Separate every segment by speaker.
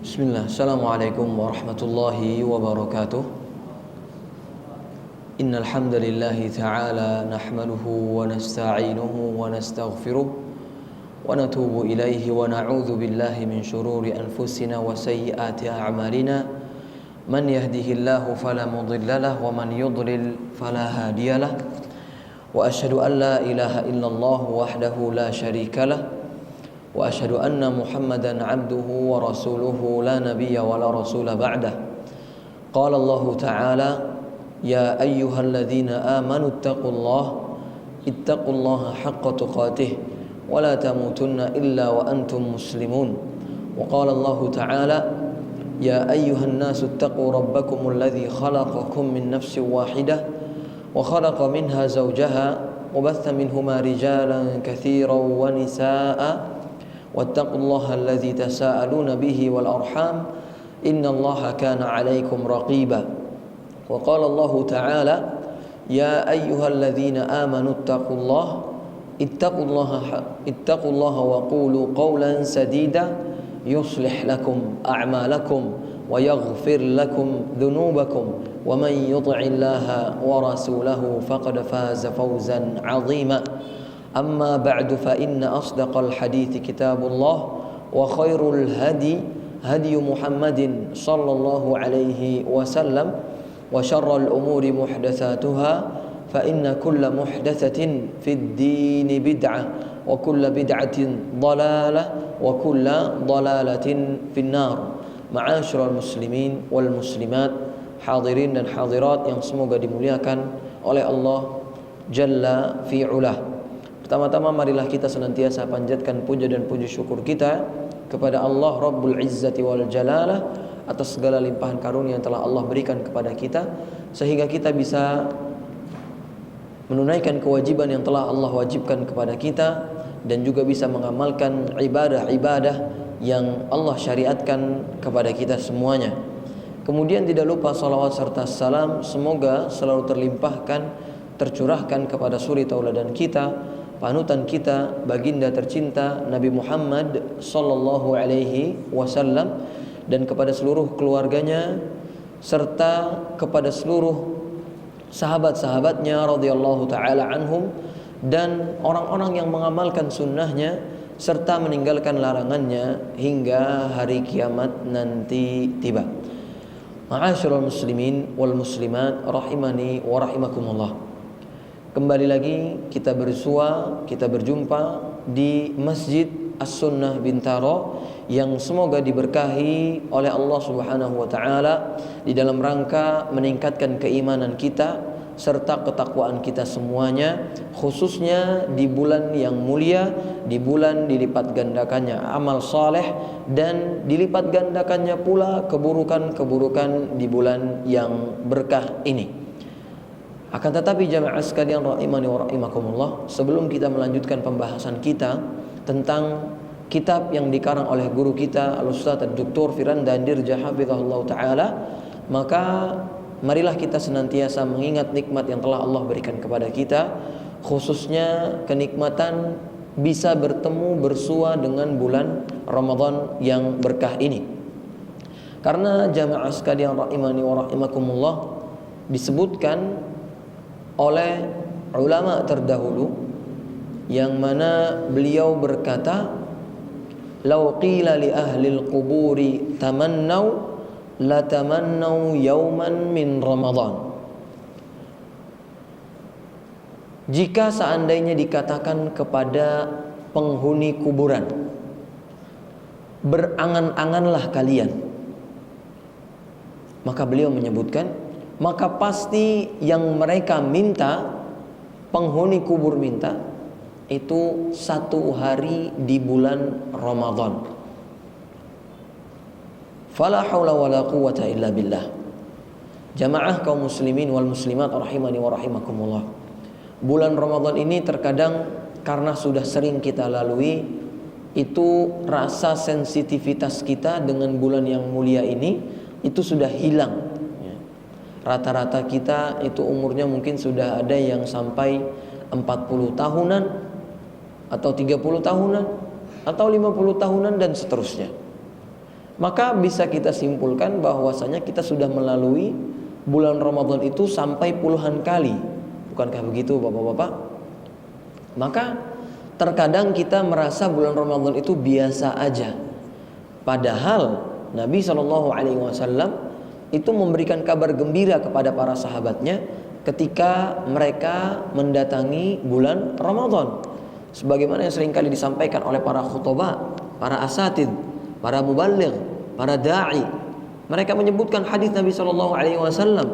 Speaker 1: Bismillah, Assalamualaikum warahmatullahi wabarakatuh. Innal hamdalillahi ta'ala nahmaduhu wa nasta'inuhu wa nastaghfiruh wa natubu ilaihi wa na'udzu billahi min shururi anfusina wa sayyiati a'malina. Man yahdihillahu fala mudilla lahu wa man yudlil fala hadiyalah. Wa asyhadu an la ilaha illallah wahdahu la syarika lah. Wa asyhadu anna Muhammadan abduhu wa rasuluhu la nabiyya wa la rasula ba'dah. Qala Allah Ta'ala, ya ayyuhalladzina amanu ittaqullaha haqqa tuqatih wa la tamutunna illa wa antum muslimun. Wa qala Allah Ta'ala, ya ayyuhan nasu ittaqu rabbakumul ladzi khalaqakum min nafsin wahidah wa khalaqa minha zawjaha wa batha minhuma rijalan katsiran wa nisaa'a واتقوا الله الذي تساءلون به والأرحام إن الله كان عليكم رقيبا. وقال الله تعالى يا أيها الذين آمنوا اتقوا الله وقولوا قولا سديدا يصلح لكم أعمالكم ويغفر لكم ذنوبكم ومن يطع الله ورسوله فقد فاز فوزا عظيما. أما بعد فإن أصدق الحديث كتاب الله وخير الهدي هدي محمد صلى الله عليه وسلم وشر الأمور محدثاتها فإن كل محدثة في الدين بدعة وكل بدعة ضلالة وكل ضلالة في النار. معاشر المسلمين والmuslimat, hadirin dan hadirat yang semoga dimuliakan oleh Allah Jalla fi'ulah. Pertama-tama marilah kita senantiasa panjatkan puja dan puji syukur kita kepada Allah Rabbul Izzati wal Jalalah atas segala limpahan karunia yang telah Allah berikan kepada kita, sehingga kita bisa menunaikan kewajiban yang telah Allah wajibkan kepada kita dan juga bisa mengamalkan ibadah-ibadah yang Allah syariatkan kepada kita semuanya. Kemudian tidak lupa salawat serta salam semoga selalu terlimpahkan, tercurahkan kepada suri tauladan kita, panutan kita, baginda tercinta Nabi Muhammad sallallahu alaihi wasallam, dan kepada seluruh keluarganya serta kepada seluruh sahabat-sahabatnya radhiyallahu taala anhum dan orang-orang yang mengamalkan sunnahnya serta meninggalkan larangannya hingga hari kiamat nanti tiba. Ma'asyiral muslimin wal muslimat rahimani wa rahimakumullah. Kembali lagi kita berjumpa di Masjid As-Sunnah Bintaro yang semoga diberkahi oleh Allah Subhanahu wa taala di dalam rangka meningkatkan keimanan kita serta ketakwaan kita semuanya, khususnya di bulan yang mulia, di bulan dilipat gandakannya amal saleh dan dilipat gandakannya pula keburukan-keburukan di bulan yang berkah ini. Akan tetapi jamaah sekalian rahimani wa rahimakumullah, sebelum kita melanjutkan pembahasan kita tentang kitab yang dikarang oleh guru kita Al-Ustaz Dr. Firanda Dirja hafizahullah taala, maka marilah kita senantiasa mengingat nikmat yang telah Allah berikan kepada kita, khususnya kenikmatan bisa bertemu bersua dengan bulan Ramadan yang berkah ini. Karena jamaah sekalian rahimani wa rahimakumullah, disebutkan oleh ulama terdahulu yang mana beliau berkata, "Lau qila li ahli al-quburi tamannau la tamannau yawman min Ramadan." Jika seandainya dikatakan kepada penghuni kuburan, berangan-anganlah kalian, maka beliau menyebutkan, maka pasti yang mereka minta, penghuni kubur minta, itu satu hari di bulan Ramadan. Fala haula wala quwwata illa billah. Jamaah kaum muslimin wal muslimat rahimani wa rahimakumullah. Bulan Ramadan ini terkadang karena sudah sering kita lalui, itu rasa sensitivitas kita dengan bulan yang mulia ini itu sudah hilang. Rata-rata kita itu umurnya mungkin sudah ada yang sampai 40 tahunan atau 30 tahunan atau 50 tahunan dan seterusnya. Maka bisa kita simpulkan bahwasanya kita sudah melalui bulan Ramadan itu sampai puluhan kali. Bukankah begitu Bapak-bapak? Maka terkadang kita merasa bulan Ramadan itu biasa aja. Padahal Nabi SAW itu memberikan kabar gembira kepada para sahabatnya ketika mereka mendatangi bulan Ramadan. Sebagaimana yang seringkali disampaikan oleh para khutbah, para asatid, para muballigh, para da'i. Mereka menyebutkan hadis Nabi SAW,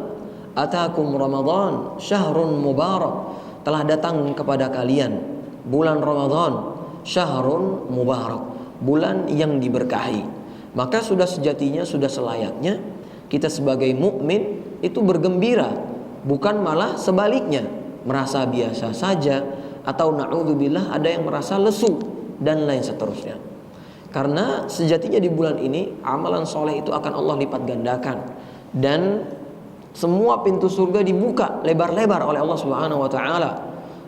Speaker 1: "Atakum Ramadan syahrun mubarak." Telah datang kepada kalian bulan Ramadan, syahrun mubarak, bulan yang diberkahi. Maka sudah sejatinya, sudah selayaknya kita sebagai mukmin itu bergembira, bukan malah sebaliknya, merasa biasa saja, atau na'udzubillah ada yang merasa lesu dan lain seterusnya. Karena sejatinya di bulan ini amalan soleh itu akan Allah lipat gandakan, dan semua pintu surga dibuka lebar-lebar oleh Allah Subhanahu wa taala,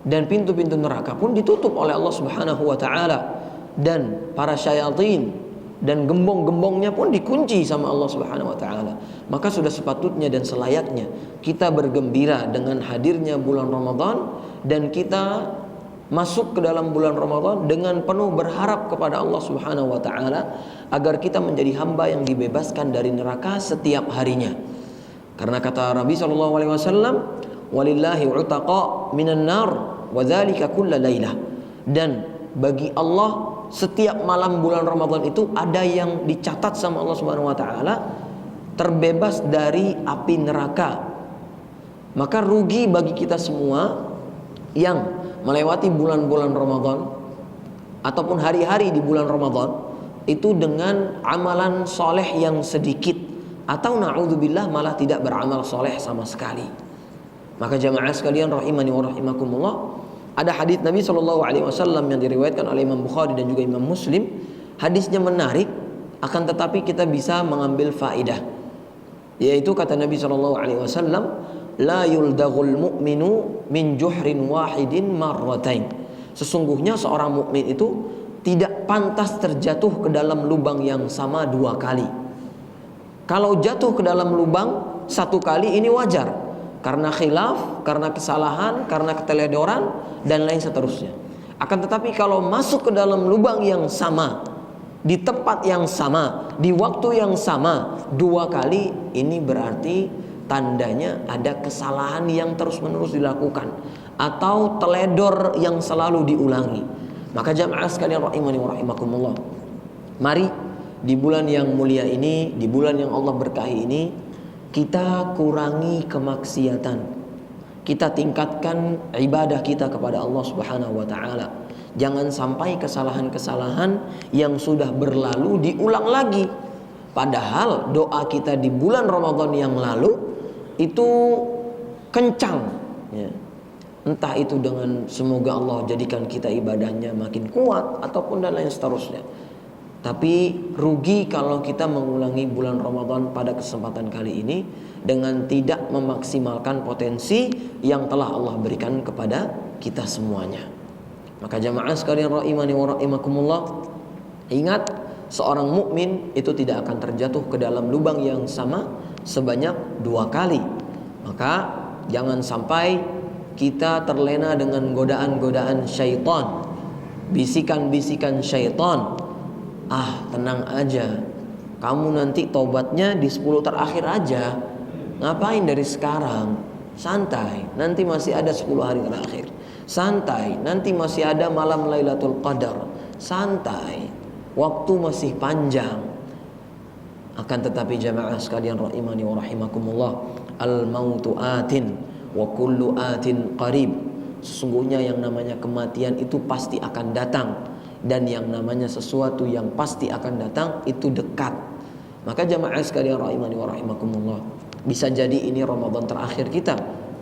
Speaker 1: dan pintu-pintu neraka pun ditutup oleh Allah Subhanahu wa taala, dan para syayatin dan gembong-gembongnya pun dikunci sama Allah Subhanahu wa taala. Maka sudah sepatutnya dan selayaknya kita bergembira dengan hadirnya bulan Ramadan, dan kita masuk ke dalam bulan Ramadan dengan penuh berharap kepada Allah Subhanahu wa taala agar kita menjadi hamba yang dibebaskan dari neraka setiap harinya. Karena kata Nabi sallallahu alaihi wasallam, "Walillahi utaqa minan nar wa dzalika kulla lailah." Dan bagi Allah setiap malam bulan Ramadan itu ada yang dicatat sama Allah Subhanahu wa taala terbebas dari api neraka. Maka rugi bagi kita semua yang melewati bulan-bulan Ramadan ataupun hari-hari di bulan Ramadan itu dengan amalan soleh yang sedikit, atau na'udzubillah malah tidak beramal soleh sama sekali. Maka jamaah sekalian rahimani wa rahimakumullah, ada hadis Nabi SAW yang diriwayatkan oleh Imam Bukhari dan juga Imam Muslim. Hadisnya menarik, akan tetapi kita bisa mengambil faidah, yaitu kata Nabi SAW, "La yuldaghul mu'minu min juhrin wahidin marratain." Sesungguhnya seorang mukmin itu tidak pantas terjatuh ke dalam lubang yang sama dua kali. Kalau jatuh ke dalam lubang satu kali ini wajar, karena khilaf, karena kesalahan, karena keteledoran dan lain seterusnya. Akan tetapi kalau masuk ke dalam lubang yang sama, di tempat yang sama, di waktu yang sama dua kali, ini berarti tandanya ada kesalahan yang terus-menerus dilakukan atau teledor yang selalu diulangi. Maka jamaah sekalian rahimani wa rahimakumullah, mari di bulan yang mulia ini, di bulan yang Allah berkahi ini, kita kurangi kemaksiatan, kita tingkatkan ibadah kita kepada Allah Subhanahu wa taala. Jangan sampai kesalahan-kesalahan yang sudah berlalu diulang lagi. Padahal doa kita di bulan Ramadan yang lalu itu kencang, ya. Entah itu dengan semoga Allah jadikan kita ibadahnya makin kuat ataupun dan lain seterusnya. Tapi rugi kalau kita mengulangi bulan Ramadan pada kesempatan kali ini dengan tidak memaksimalkan potensi yang telah Allah berikan kepada kita semuanya. Maka jamaah sekalian rahimani wa rahimakumullah, ingat, seorang mukmin itu tidak akan terjatuh ke dalam lubang yang sama sebanyak dua kali. Maka jangan sampai kita terlena dengan godaan-godaan syaitan, bisikan-bisikan syaitan. Ah, tenang aja, kamu nanti tobatnya di 10 terakhir aja. Ngapain dari sekarang? Santai, nanti masih ada 10 hari terakhir. Santai, nanti masih ada malam Lailatul Qadar. Santai, waktu masih panjang. Akan tetapi jamaah sekalian rahimani wa rahimakumullah, al-mautu atin wa kullu atin qarib. Sesungguhnya yang namanya kematian itu pasti akan datang, dan yang namanya sesuatu yang pasti akan datang itu dekat. Maka jamaah sekalian rahimani wa rahimakumullah, bisa jadi ini Ramadan terakhir kita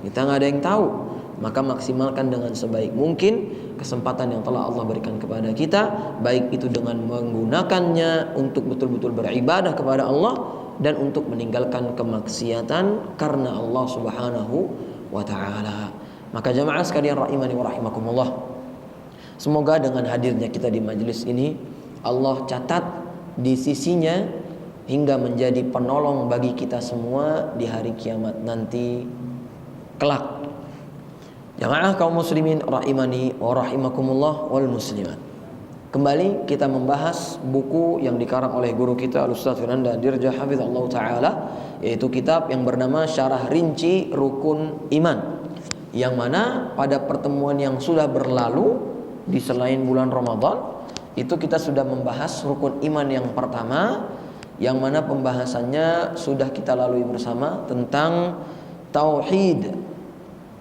Speaker 1: nggak ada yang tahu. Maka maksimalkan dengan sebaik mungkin kesempatan yang telah Allah berikan kepada kita, baik itu dengan menggunakannya untuk betul-betul beribadah kepada Allah dan untuk meninggalkan kemaksiatan karena Allah Subhanahu wa taala. Maka jamaah sekalian rahimani wa rahimakumullah, semoga dengan hadirnya kita di majelis ini Allah catat di sisinya hingga menjadi penolong bagi kita semua di hari kiamat nanti kelak. Jamaah kaum muslimin rahimani wa rahimakumullah wal muslimat. Kembali kita membahas buku yang dikarang oleh guru kita Al-Ustaz Firanda Dirja hafizallahu taala, yaitu kitab yang bernama Syarah Rinci Rukun Iman, yang mana pada pertemuan yang sudah berlalu di selain bulan Ramadan itu kita sudah membahas rukun iman yang pertama, yang mana pembahasannya sudah kita lalui bersama tentang tauhid.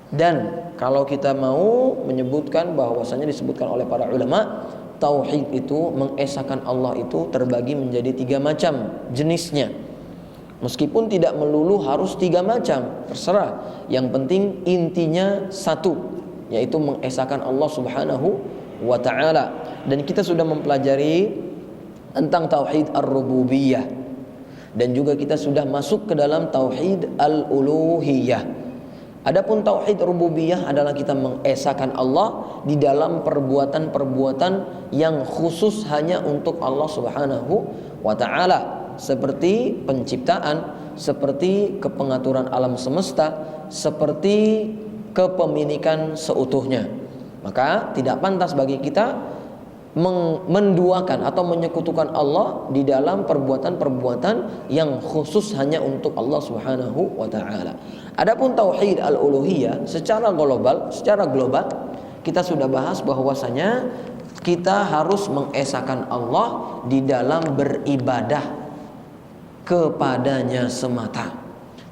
Speaker 1: Dan kalau kita mau menyebutkan bahwasanya disebutkan oleh para ulama, tauhid itu mengesahkan Allah itu terbagi menjadi 3 macam jenisnya. Meskipun tidak melulu harus 3 macam, terserah. Yang penting intinya satu, yaitu mengesahkan Allah Subhanahu wa ta'ala. Dan kita sudah mempelajari tentang tauhid ar-rububiyah, dan juga kita sudah masuk ke dalam tauhid al-uluhiyah. Adapun tauhid rububiyah adalah kita mengesahkan Allah di dalam perbuatan-perbuatan yang khusus hanya untuk Allah Subhanahu wa ta'ala, seperti penciptaan, seperti kepengaturan alam semesta, seperti kepemilikan seutuhnya. Maka tidak pantas bagi kita menduakan atau menyekutukan Allah di dalam perbuatan-perbuatan yang khusus hanya untuk Allah Subhanahu wa ta'ala. Adapun tauhid al-uluhiyah secara global kita sudah bahas bahwasanya kita harus mengesahkan Allah di dalam beribadah kepadanya semata.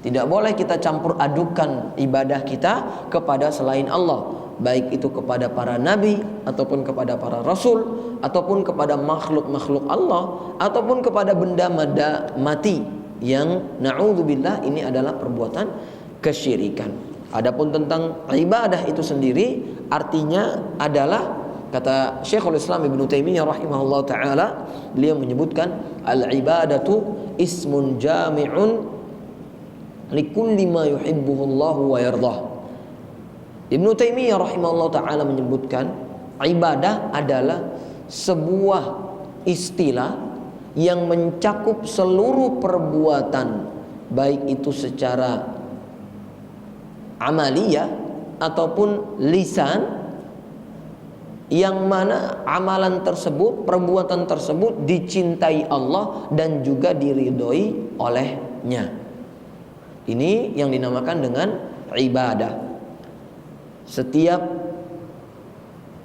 Speaker 1: Tidak boleh kita campur adukan ibadah kita kepada selain Allah, baik itu kepada para nabi, ataupun kepada para rasul, ataupun kepada makhluk-makhluk Allah, ataupun kepada benda mati yang na'udzubillah ini adalah perbuatan kesyirikan. Adapun tentang ibadah itu sendiri, artinya adalah, kata Syekhul Islam Ibnu Taimiyah rahimahullah ta'ala, beliau menyebutkan al-ibadatu ismun jami'un likulli ma yuhibbuhullahu wa yardah. Ibnu Taimiyah rahimahullah ta'ala menyebutkan ibadah adalah sebuah istilah yang mencakup seluruh perbuatan, baik itu secara amaliyah ataupun lisan, yang mana amalan tersebut, perbuatan tersebut dicintai Allah dan juga diridhoi olehnya. Ini yang dinamakan dengan ibadah. Setiap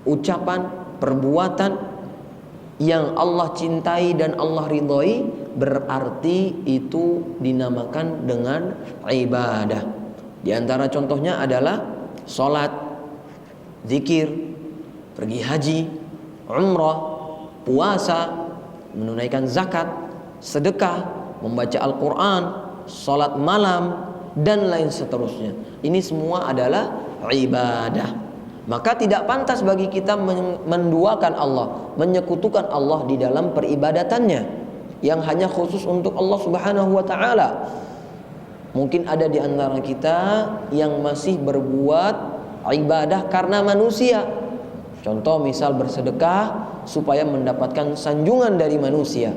Speaker 1: ucapan, perbuatan yang Allah cintai dan Allah ridhoi, berarti itu dinamakan dengan ibadah. Di antara contohnya adalah sholat, zikir, pergi haji, umrah, puasa, menunaikan zakat, sedekah, membaca Al-Quran, sholat malam, dan lain seterusnya. Ini semua adalah ibadah. Maka tidak pantas bagi kita menduakan Allah, menyekutukan Allah di dalam peribadatannya yang hanya khusus untuk Allah Subhanahu wa ta'ala. Mungkin ada di antara kita yang masih berbuat ibadah karena manusia. Contoh misal bersedekah supaya mendapatkan sanjungan dari manusia,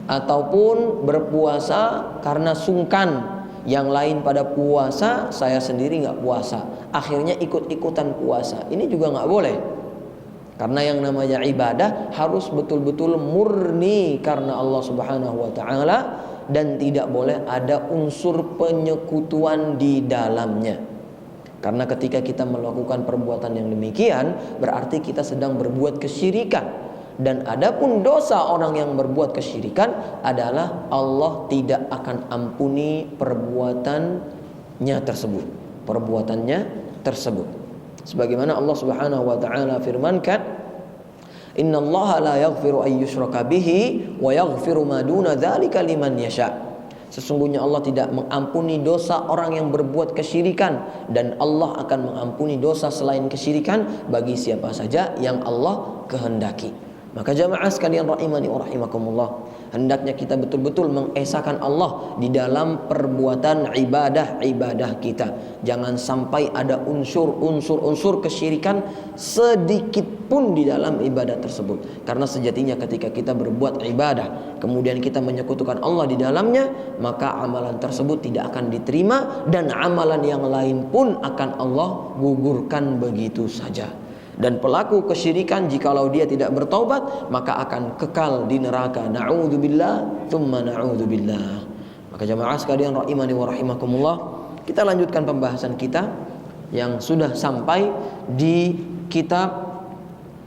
Speaker 1: ataupun berpuasa karena sungkan, yang lain pada puasa, saya sendiri nggak puasa, akhirnya ikut-ikutan puasa. Ini juga nggak boleh, karena yang namanya ibadah harus betul-betul murni karena Allah Subhanahu wa ta'ala, dan tidak boleh ada unsur penyekutuan di dalamnya. Karena ketika kita melakukan perbuatan yang demikian, berarti kita sedang berbuat kesyirikan. Dan adapun dosa orang yang berbuat kesyirikan adalah Allah tidak akan ampuni perbuatannya tersebut. Sebagaimana Allah Subhanahu wa ta'ala firmankan, innallaha la yaghfiru an yushraka bihi wa yaghfiru ma duna dzalika liman yasha. Sesungguhnya Allah tidak mengampuni dosa orang yang berbuat kesyirikan, dan Allah akan mengampuni dosa selain kesyirikan bagi siapa saja yang Allah kehendaki. Maka jamaah sekalian rahimani wa rahimakumullah, hendaknya kita betul-betul mengesahkan Allah di dalam perbuatan ibadah kita. Jangan sampai ada unsur kesyirikan sedikit pun di dalam ibadah tersebut. Karena sejatinya ketika kita berbuat ibadah kemudian kita menyekutukan Allah di dalamnya, maka amalan tersebut tidak akan diterima, dan amalan yang lain pun akan Allah gugurkan begitu saja. Dan pelaku kesyirikan jikalau dia tidak bertaubat, maka akan kekal di neraka. Na'udzubillah, tsumma na'udzubillah. Maka jamaah sekalian rahimani wa rahimakumullah, kita lanjutkan pembahasan kita yang sudah sampai di kitab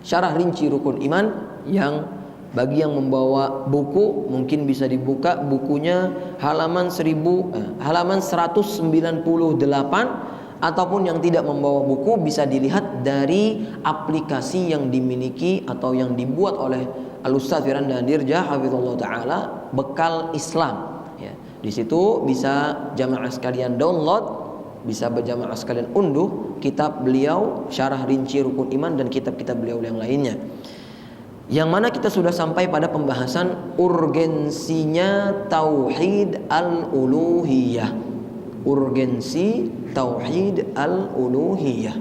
Speaker 1: Syarah Rinci Rukun Iman, yang bagi yang membawa buku mungkin bisa dibuka bukunya halaman 198, ataupun yang tidak membawa buku bisa dilihat dari aplikasi yang dimiliki atau yang dibuat oleh Al-Ustaz Firanda Dirja hafizallahu taala, Bekal Islam ya. Di situ bisa jamaah sekalian download, bisa berjamaah sekalian unduh kitab beliau Syarah Rinci Rukun Iman dan kitab-kitab beliau yang lainnya. Yang mana kita sudah sampai pada pembahasan urgensinya tauhid al-uluhiyah. Urgensi tauhid al-uluhiyah.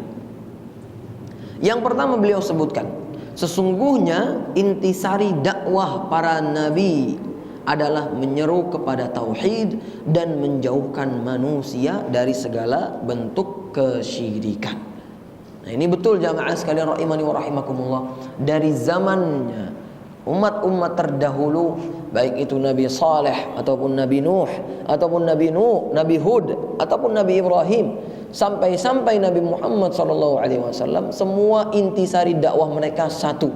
Speaker 1: Yang pertama beliau sebutkan, sesungguhnya intisari dakwah para nabi adalah menyeru kepada tauhid dan menjauhkan manusia dari segala bentuk kesyirikan. Nah, ini betul jamaah sekalian rahimani wa rahimakumullah. Dari zamannya umat-umat terdahulu, baik itu Nabi Saleh ataupun Nabi Nuh ataupun Nabi Hud ataupun Nabi Ibrahim sampai Nabi Muhammad SAW, semua intisari dakwah mereka satu,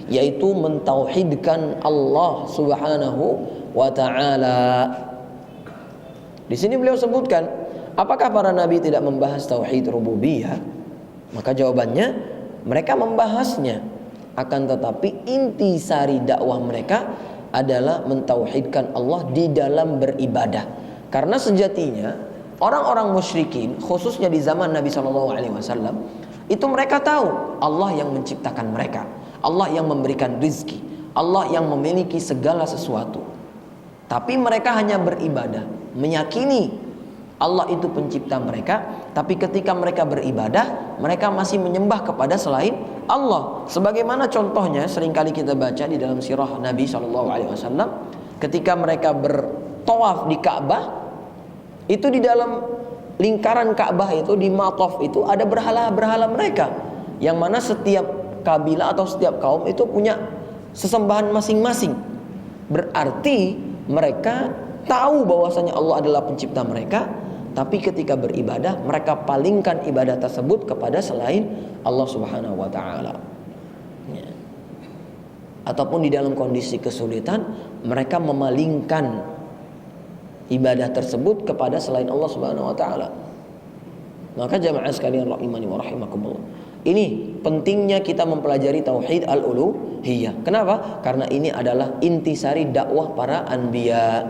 Speaker 1: yaitu mentauhidkan Allah Subhanahu wa taala. Di sini beliau sebutkan, apakah para nabi tidak membahas tauhid rububiyah? Maka jawabannya, mereka membahasnya. Akan tetapi intisari dakwah mereka adalah mentauhidkan Allah di dalam beribadah. Karena sejatinya orang-orang musyrikin, khususnya di zaman Nabi SAW, itu mereka tahu Allah yang menciptakan mereka, Allah yang memberikan rizki, Allah yang memiliki segala sesuatu. Tapi mereka hanya beribadah, meyakini Allah itu pencipta mereka, tapi ketika mereka beribadah, mereka masih menyembah kepada selain Allah. Sebagaimana contohnya seringkali kita baca di dalam sirah Nabi SAW, ketika mereka bertawaf di Ka'bah, itu di dalam lingkaran Ka'bah itu, di mataf itu ada berhala-berhala mereka, yang mana setiap kabilah atau setiap kaum itu punya sesembahan masing-masing. Berarti mereka tahu bahwasanya Allah adalah pencipta mereka, tapi ketika beribadah mereka palingkan ibadah tersebut kepada selain Allah Subhanahu wa taala. Ya. Ataupun di dalam kondisi kesulitan mereka memalingkan ibadah tersebut kepada selain Allah Subhanahu wa taala. Maka jamaah sekalian rahimani wa rahimakumullah, ini pentingnya kita mempelajari tauhid al-uluhiyah. Kenapa? Karena ini adalah intisari dakwah para anbiya.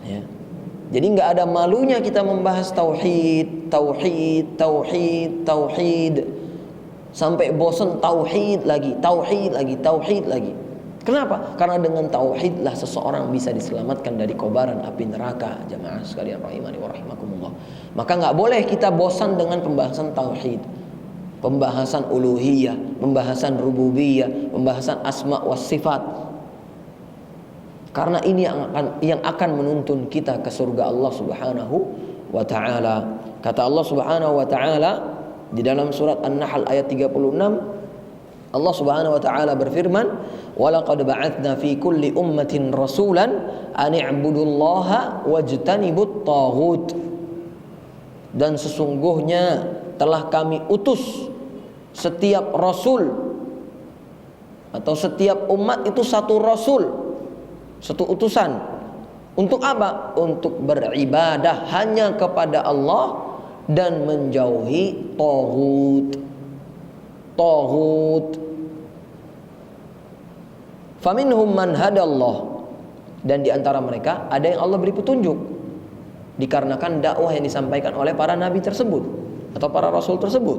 Speaker 1: Ya. Jadi nggak ada malunya kita membahas tauhid sampai bosan, tauhid lagi. Kenapa? Karena dengan tauhidlah seseorang bisa diselamatkan dari kobaran api neraka. Jamaah sekalian rahimani wa rahimakumullah. Maka nggak boleh kita bosan dengan pembahasan tauhid, pembahasan uluhiyah, pembahasan rububiyah, pembahasan asma wa sifat. Karena ini yang akan menuntun kita ke surga Allah Subhanahu wa taala. Kata Allah Subhanahu wa taala di dalam surat An-Nahl ayat 36, Allah Subhanahu wa taala berfirman, "Wa laqad ba'atsna fi kulli ummatin rasulan an i'budullaha wajtanibut taghut." Dan sesungguhnya telah kami utus setiap rasul atau setiap umat itu satu rasul, satu utusan. Untuk apa? Untuk beribadah hanya kepada Allah dan menjauhi taghut. Faminhum man hadallah, dan di antara mereka ada yang Allah beri petunjuk dikarenakan dakwah yang disampaikan oleh para nabi tersebut atau para rasul tersebut.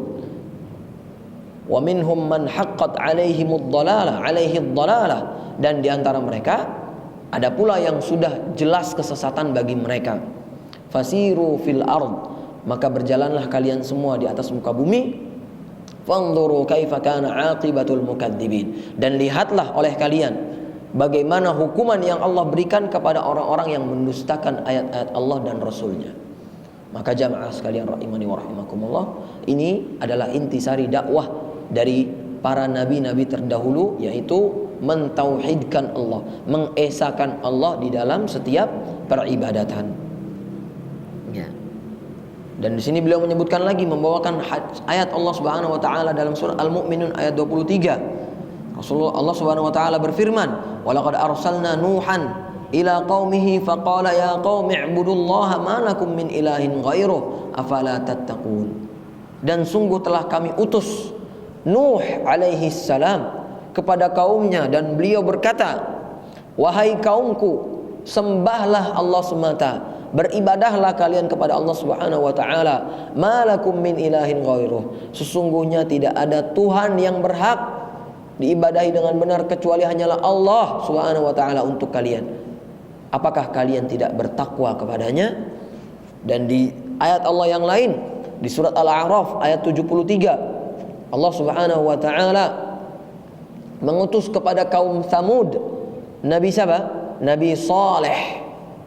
Speaker 1: Wa minhum man haqqat 'alaihimud dhalalah, 'alaihid dhalalah, dan di antara mereka ada pula yang sudah jelas kesesatan bagi mereka. Fasiru fil ard, maka berjalanlah kalian semua di atas muka bumi. Fanzuru kaifa kana 'aqibatul mukadzibin, dan lihatlah oleh kalian bagaimana hukuman yang Allah berikan kepada orang-orang yang mendustakan ayat-ayat Allah dan Rasulnya. Maka jamaah sekalian rahimani wa rahimakumullah, ini adalah intisari dakwah dari para nabi-nabi terdahulu, yaitu mentauhidkan Allah, mengesakan Allah di dalam setiap peribadatan. Ya. Dan di sini beliau menyebutkan lagi, membawakan ayat Allah Subhanahu wa taala dalam surah Al-Mu'minun ayat 23. Rasulullah Allah Subhanahu wa taala berfirman, "Wa laqad arsalna Nuhan ila qaumihi faqala ya qaumi ibudullaha ma lakum min ilahin ghairuh afala tattaqun." Dan sungguh telah kami utus Nuh alaihi salam kepada kaumnya, dan beliau berkata, "Wahai kaumku, sembahlah Allah semata, beribadahlah kalian kepada Allah Subhanahu wa taala. Ma lakum min ilahin ghairuh." Sesungguhnya tidak ada Tuhan yang berhak diibadahi dengan benar kecuali hanyalah Allah Subhanahu wa taala untuk kalian. Apakah kalian tidak bertakwa kepadanya? Dan di ayat Allah yang lain, di surat Al-A'raf ayat 73, Allah Subhanahu wa taala mengutus kepada kaum Tsamud Nabi siapa? Nabi Saleh.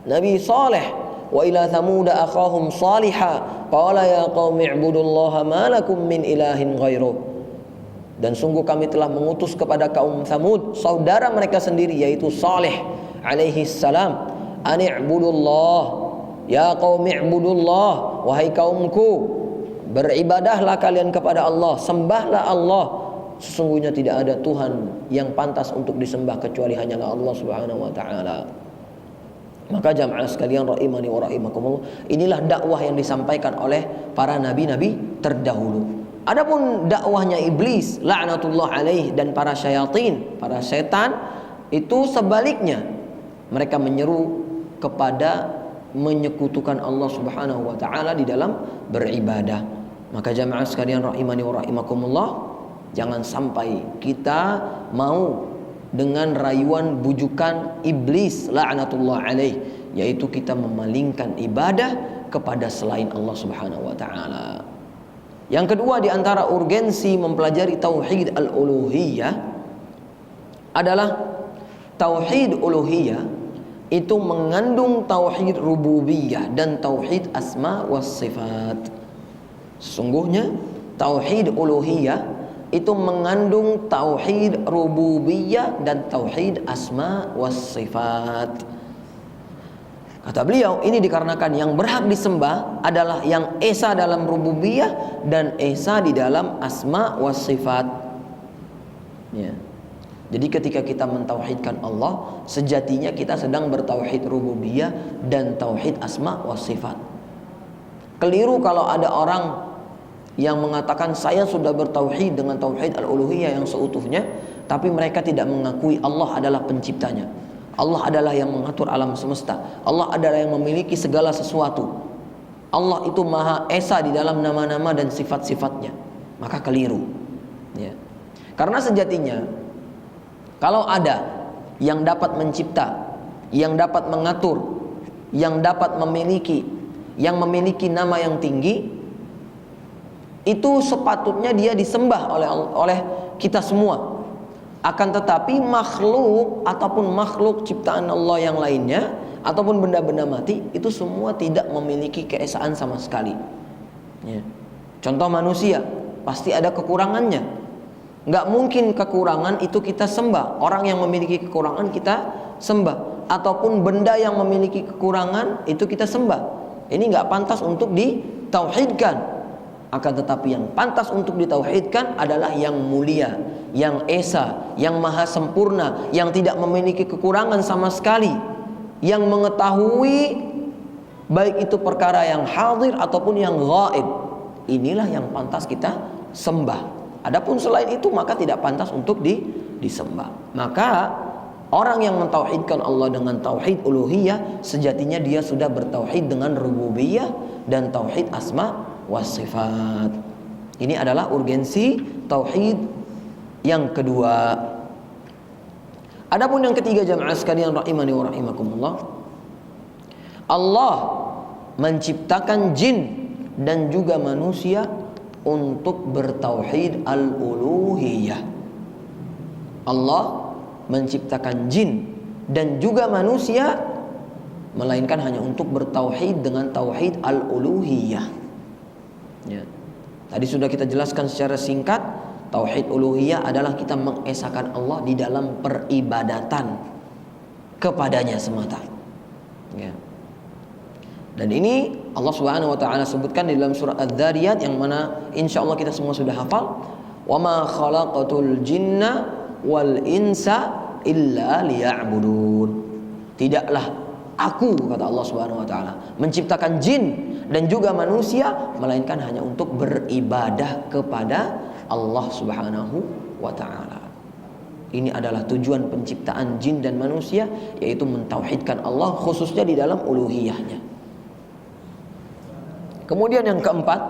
Speaker 1: Nabi Saleh, "Wa ila Tsamud akhahum Salihah qala ya qaumi ibudullaha ma lakum min ilahin ghairuh." Dan sungguh kami telah mengutus kepada kaum Tsamud saudara mereka sendiri, yaitu Saleh alaihi salam, "Ani'budullah, ya qaumi ibudullah, wahai kaumku, beribadahlah kalian kepada Allah, sembahlah Allah. Sesungguhnya tidak ada Tuhan yang pantas untuk disembah kecuali hanyalah Allah Subhanahu wa taala." Maka jamaah sekalian rahimani wa rahimakumullah, inilah dakwah yang disampaikan oleh para nabi-nabi terdahulu. Adapun dakwahnya iblis laknatullah alaih dan para syayatin, para setan, itu sebaliknya. Mereka menyeru kepada menyekutukan Allah Subhanahu wa taala di dalam beribadah. Maka jamaah sekalian rahimani wa rahimakumullah, jangan sampai kita mau dengan rayuan bujukan iblis laknatullah alaih, yaitu kita memalingkan ibadah kepada selain Allah Subhanahu wa taala. Yang kedua di antara urgensi mempelajari tauhid al-uluhiyah adalah tauhid uluhiyah itu mengandung tauhid rububiyah dan tauhid asma was sifat. Sesungguhnya tauhid uluhiyah itu mengandung tauhid rububiyah dan tauhid asma was sifat. Kata beliau, ini dikarenakan yang berhak disembah adalah yang esa dalam rububiyah dan esa di dalam asma was sifat. Ya. Jadi ketika kita mentauhidkan Allah, sejatinya kita sedang bertauhid rububiyah dan tauhid asma was sifat. Keliru kalau ada orang yang mengatakan saya sudah bertauhid dengan tauhid al-uluhiyah yang seutuhnya, tapi mereka tidak mengakui Allah adalah penciptanya, Allah adalah yang mengatur alam semesta, Allah adalah yang memiliki segala sesuatu, Allah itu maha esa di dalam nama-nama dan sifat-sifatnya. Maka keliru ya. Karena sejatinya kalau ada yang dapat mencipta, yang dapat mengatur, yang dapat memiliki, yang memiliki nama yang tinggi, itu sepatutnya dia disembah oleh kita semua. Akan tetapi makhluk ataupun makhluk ciptaan Allah yang lainnya ataupun benda-benda mati itu semua tidak memiliki keesaan sama sekali ya. Contoh manusia pasti ada kekurangannya. Nggak mungkin kekurangan itu kita sembah. Orang yang memiliki kekurangan kita sembah, ataupun benda yang memiliki kekurangan itu kita sembah. Ini nggak pantas untuk ditauhidkan. Akan tetapi yang pantas untuk ditauhidkan adalah yang mulia, yang esa, yang maha sempurna, yang tidak memiliki kekurangan sama sekali, yang mengetahui baik itu perkara yang hadir ataupun yang gaib. Inilah yang pantas kita sembah. Adapun selain itu maka tidak pantas untuk disembah. Maka orang yang mentauhidkan Allah dengan tauhid uluhiyah, sejatinya dia sudah bertauhid dengan rububiyah dan tauhid asma was sifat. Ini adalah urgensi tauhid yang kedua. Adapun yang ketiga jamaah sekalian rahimani wa rahimakumullah, Allah menciptakan jin dan juga manusia untuk bertauhid al-uluhiyah. Allah menciptakan jin dan juga manusia melainkan hanya untuk bertauhid dengan tauhid al-uluhiyah. Ya. Tadi sudah kita jelaskan secara singkat, tauhid uluhiyah adalah kita mengesahkan Allah di dalam peribadatan kepadanya semata. Ya. Dan ini Allah Subhanahu wa taala sebutkan di dalam surah Adz-Dzariyat yang mana insyaallah kita semua sudah hafal. Wa ma khalaqatul jinna wal insa illa liya'budun. Tidaklah aku, kata Allah Subhanahu wa taala, menciptakan jin dan juga manusia melainkan hanya untuk beribadah kepada Allah Subhanahu wa taala. Ini adalah tujuan penciptaan jin dan manusia, yaitu mentauhidkan Allah khususnya di dalam uluhiyahnya. Kemudian yang keempat,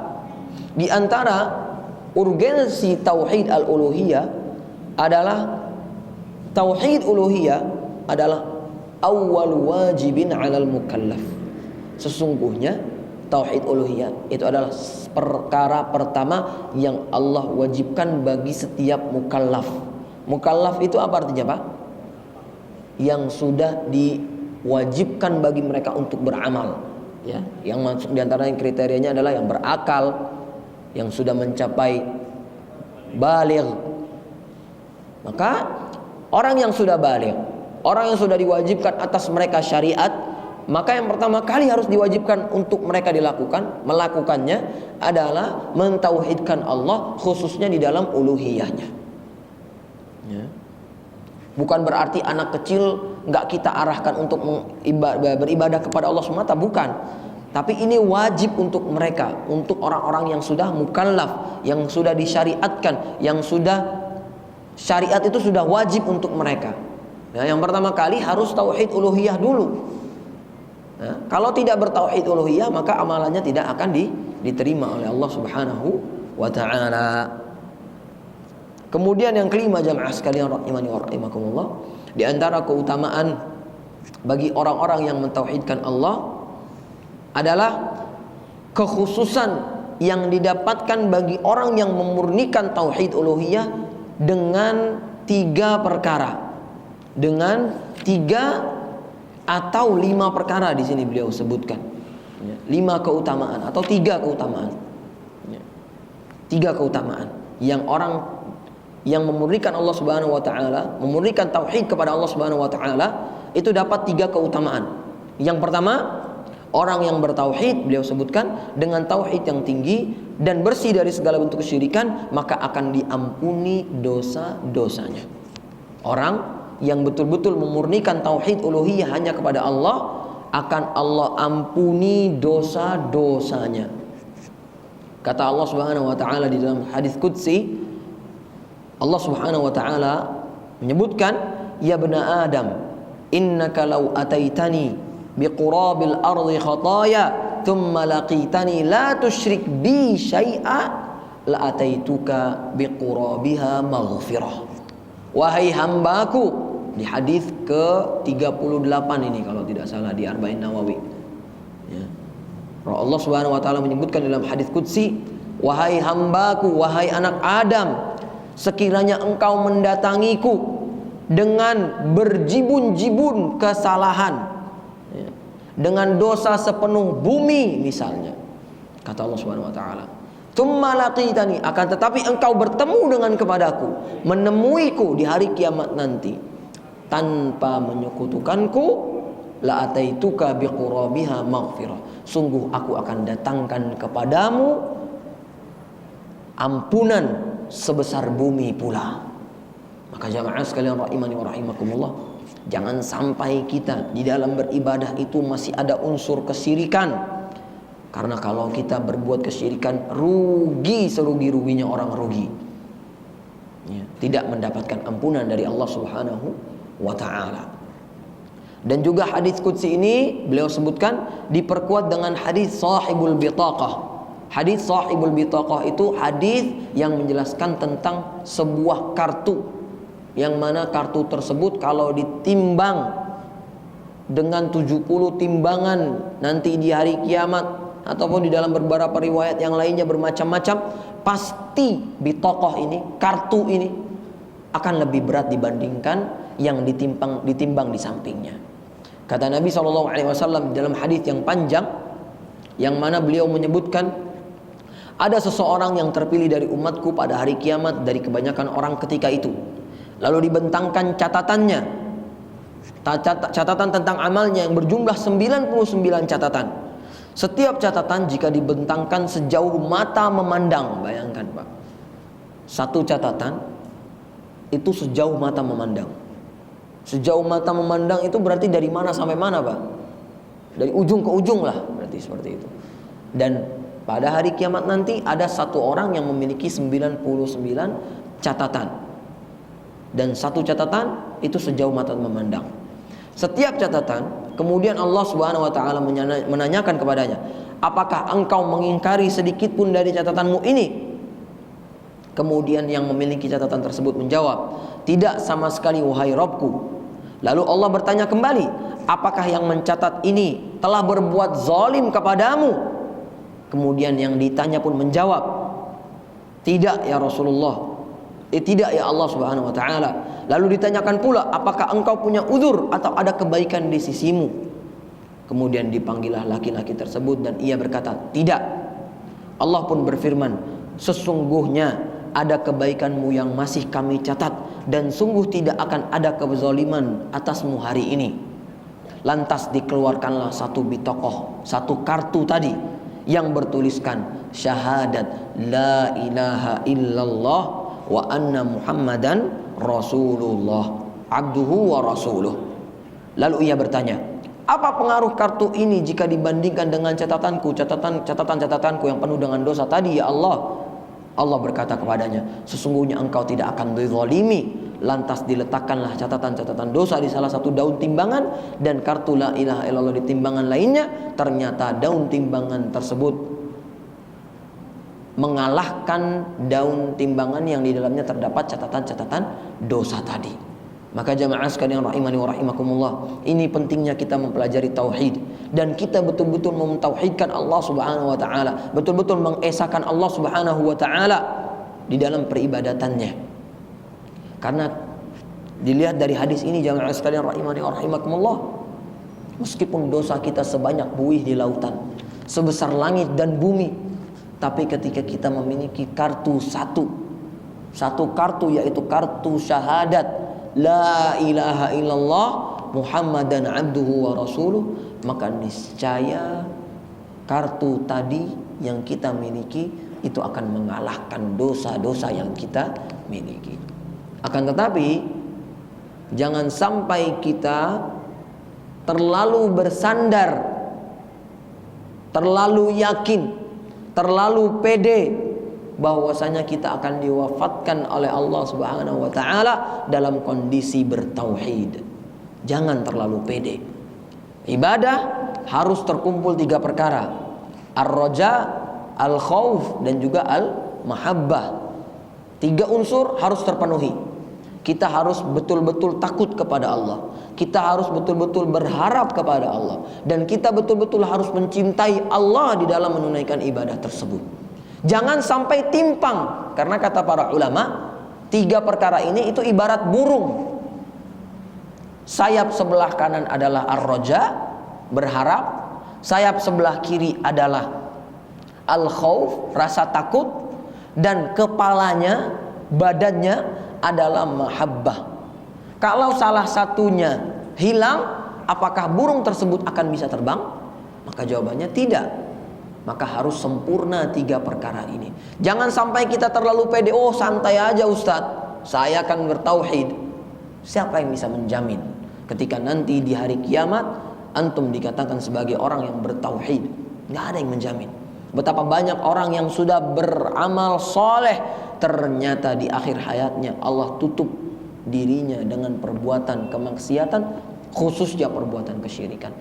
Speaker 1: di antara urgensi tauhid al-uluhiyah adalah tauhid uluhiyah adalah awwal wajibin 'alal mukallaf. Sesungguhnya tauhid uluhiyah itu adalah perkara pertama yang Allah wajibkan bagi setiap mukallaf. Mukallaf itu apa artinya, Pak? Yang sudah diwajibkan bagi mereka untuk beramal, ya. Yang masuk di antara kriterianya adalah yang berakal, yang sudah mencapai baligh. Maka orang yang sudah baligh, orang yang sudah diwajibkan atas mereka syariat, maka yang pertama kali harus diwajibkan untuk mereka melakukannya adalah mentauhidkan Allah khususnya di dalam uluhiyahnya. Ya. Bukan berarti anak kecil nggak kita arahkan untuk beribadah kepada Allah semata, bukan. Tapi ini wajib untuk mereka, untuk orang-orang yang sudah mukallaf, yang sudah disyariatkan, yang sudah syariat itu sudah wajib untuk mereka. Ya, yang pertama kali harus tauhid uluhiyah dulu. Ya, kalau tidak bertauhid uluhiyah maka amalannya tidak akan diterima oleh Allah Subhanahu wa taala. Kemudian yang kelima jamaah sekalian rahimani wa rahimakumullah, di antara keutamaan bagi orang-orang yang mentauhidkan Allah adalah kekhususan yang didapatkan bagi orang yang memurnikan tauhid uluhiyah dengan 3 perkara. Dengan 3 atau 5 perkara di sini beliau sebutkan. 5 keutamaan atau 3 keutamaan. 3 keutamaan yang orang yang memurnikan Allah Subhanahu wa taala, memurnikan tauhid kepada Allah Subhanahu wa taala itu dapat 3 keutamaan. Yang pertama, orang yang bertauhid beliau sebutkan dengan tauhid yang tinggi dan bersih dari segala bentuk kesyirikan, maka akan diampuni dosa-dosanya. Orang yang betul-betul memurnikan tauhid uluhiyah hanya kepada Allah, akan Allah ampuni dosa-dosanya. Kata Allah Subhanahu wa taala di dalam hadis qudsi, Allah Subhanahu wa taala menyebutkan, ya bna Adam, innaka law ataitani biqurabil ardi khataya thumma laqitani la tusyrik bi syai'a la ataituka biqurabiha maghfirah. Wahai hambaku, di hadis ke-38 ini kalau tidak salah di Arba'in Nawawi. Ya. Allah Subhanahu wa taala menyebutkan dalam hadis qudsi, wahai hambaku, wahai anak Adam, sekiranya engkau mendatangiku dengan berjibun-jibun kesalahan, ya, dengan dosa sepenuh bumi misalnya, kata Allah Subhanahu wa taala, tsumma laqitani, akan tetapi engkau bertemu dengan kepadaku, menemuiku di hari kiamat nanti tanpa menyekutukanku, la ataituka biqurabiha maghfirah, sungguh aku akan datangkan kepadamu ampunan sebesar bumi pula. Maka jamaah sekalian rahimani wa rahimakumullah, jangan sampai kita di dalam beribadah itu masih ada unsur kesyirikan. Karena kalau kita berbuat kesyirikan, rugi serugi-ruginya orang rugi, ya, tidak mendapatkan ampunan dari Allah Subhanahu wa ta'ala. Dan juga hadis qudsi ini beliau sebutkan diperkuat dengan hadis sahibul bitaqah. Hadis Shahibul Bitaqah itu hadis yang menjelaskan tentang sebuah kartu, yang mana kartu tersebut kalau ditimbang dengan 70 timbangan nanti di hari kiamat, ataupun di dalam beberapa riwayat yang lainnya bermacam-macam, pasti bitaqah ini, kartu ini akan lebih berat dibandingkan yang ditimbang di sampingnya. Kata Nabi SAW dalam hadis yang panjang, yang mana beliau menyebutkan, ada seseorang yang terpilih dari umatku pada hari kiamat dari kebanyakan orang ketika itu. Lalu dibentangkan catatannya, catatan tentang amalnya yang berjumlah 99 catatan. Setiap catatan jika dibentangkan sejauh mata memandang. Bayangkan Pak, satu catatan itu sejauh mata memandang. Sejauh mata memandang itu berarti dari mana sampai mana Pak? Dari ujung ke ujung lah, berarti seperti itu. Dan pada hari kiamat nanti ada satu orang yang memiliki 99 catatan. Dan satu catatan itu sejauh mata memandang. Setiap catatan, kemudian Allah Subhanahu wa taala menanyakan kepadanya, "Apakah engkau mengingkari sedikit pun dari catatanmu ini?" Kemudian yang memiliki catatan tersebut menjawab, "Tidak sama sekali wahai Rabbku." Lalu Allah bertanya kembali, "Apakah yang mencatat ini telah berbuat zalim kepadamu?" Kemudian yang ditanya pun menjawab, "Tidak ya Rasulullah, tidak ya Allah Subhanahu wa taala." Lalu ditanyakan pula, "Apakah engkau punya uzur atau ada kebaikan di sisimu?" Kemudian dipanggillah laki-laki tersebut dan ia berkata, "Tidak." Allah pun berfirman, "Sesungguhnya ada kebaikanmu yang masih kami catat, dan sungguh tidak akan ada kezaliman atasmu hari ini." Lantas dikeluarkanlah satu bitaqah, satu kartu tadi yang bertuliskan syahadat la ilaha illallah wa anna Muhammadan Rasulullah abduhu wa rasuluh. Lalu ia bertanya, "Apa pengaruh kartu ini jika dibandingkan dengan catatan-catatanku yang penuh dengan dosa tadi ya Allah?" Allah berkata kepadanya, "Sesungguhnya engkau tidak akan dizalimi." Lantas diletakkanlah catatan-catatan dosa di salah satu daun timbangan, dan kartu la ilaha illallah di timbangan lainnya. Ternyata daun timbangan tersebut mengalahkan daun timbangan yang di dalamnya terdapat catatan-catatan dosa tadi. Maka jamaah sekalian rahimani wa rahimakumullah, ini pentingnya kita mempelajari tauhid, dan kita betul-betul mentauhidkan Allah Subhanahu wa taala, betul-betul mengesahkan Allah Subhanahu wa taala di dalam peribadatannya. Karena dilihat dari hadis ini jamaah sekalian rahimani wa rahimakumullah, meskipun dosa kita sebanyak buih di lautan, sebesar langit dan bumi, tapi ketika kita memiliki kartu satu kartu, yaitu kartu syahadat la ilaha illallah Muhammadan abduhu wa rasuluh, maka niscaya kartu tadi yang kita miliki itu akan mengalahkan dosa-dosa yang kita miliki. Akan tetapi jangan sampai kita terlalu bersandar, terlalu yakin, terlalu pede bahwasanya kita akan diwafatkan oleh Allah Subhanahu wa taala dalam kondisi bertauhid. Jangan terlalu pede. Ibadah harus terkumpul 3 perkara: ar-raja, al-khauf, dan juga al-mahabbah. 3 unsur harus terpenuhi. Kita harus betul-betul takut kepada Allah, kita harus betul-betul berharap kepada Allah, dan kita betul-betul harus mencintai Allah di dalam menunaikan ibadah tersebut. Jangan sampai timpang, karena kata para ulama, 3 perkara ini itu ibarat burung. Sayap sebelah kanan adalah ar-raja, berharap. Sayap sebelah kiri adalah al-khauf, rasa takut. Dan kepalanya, badannya adalah mahabbah. Kalau salah satunya hilang, apakah burung tersebut akan bisa terbang? Maka jawabannya tidak. Maka harus sempurna 3 perkara ini. Jangan sampai kita terlalu pede, "Oh santai aja Ustadz, saya akan bertauhid." Siapa yang bisa menjamin ketika nanti di hari kiamat antum dikatakan sebagai orang yang bertauhid? Nggak ada yang menjamin. Betapa banyak orang yang sudah beramal soleh, ternyata di akhir hayatnya Allah tutup dirinya dengan perbuatan kemaksiatan, khususnya perbuatan kesyirikan.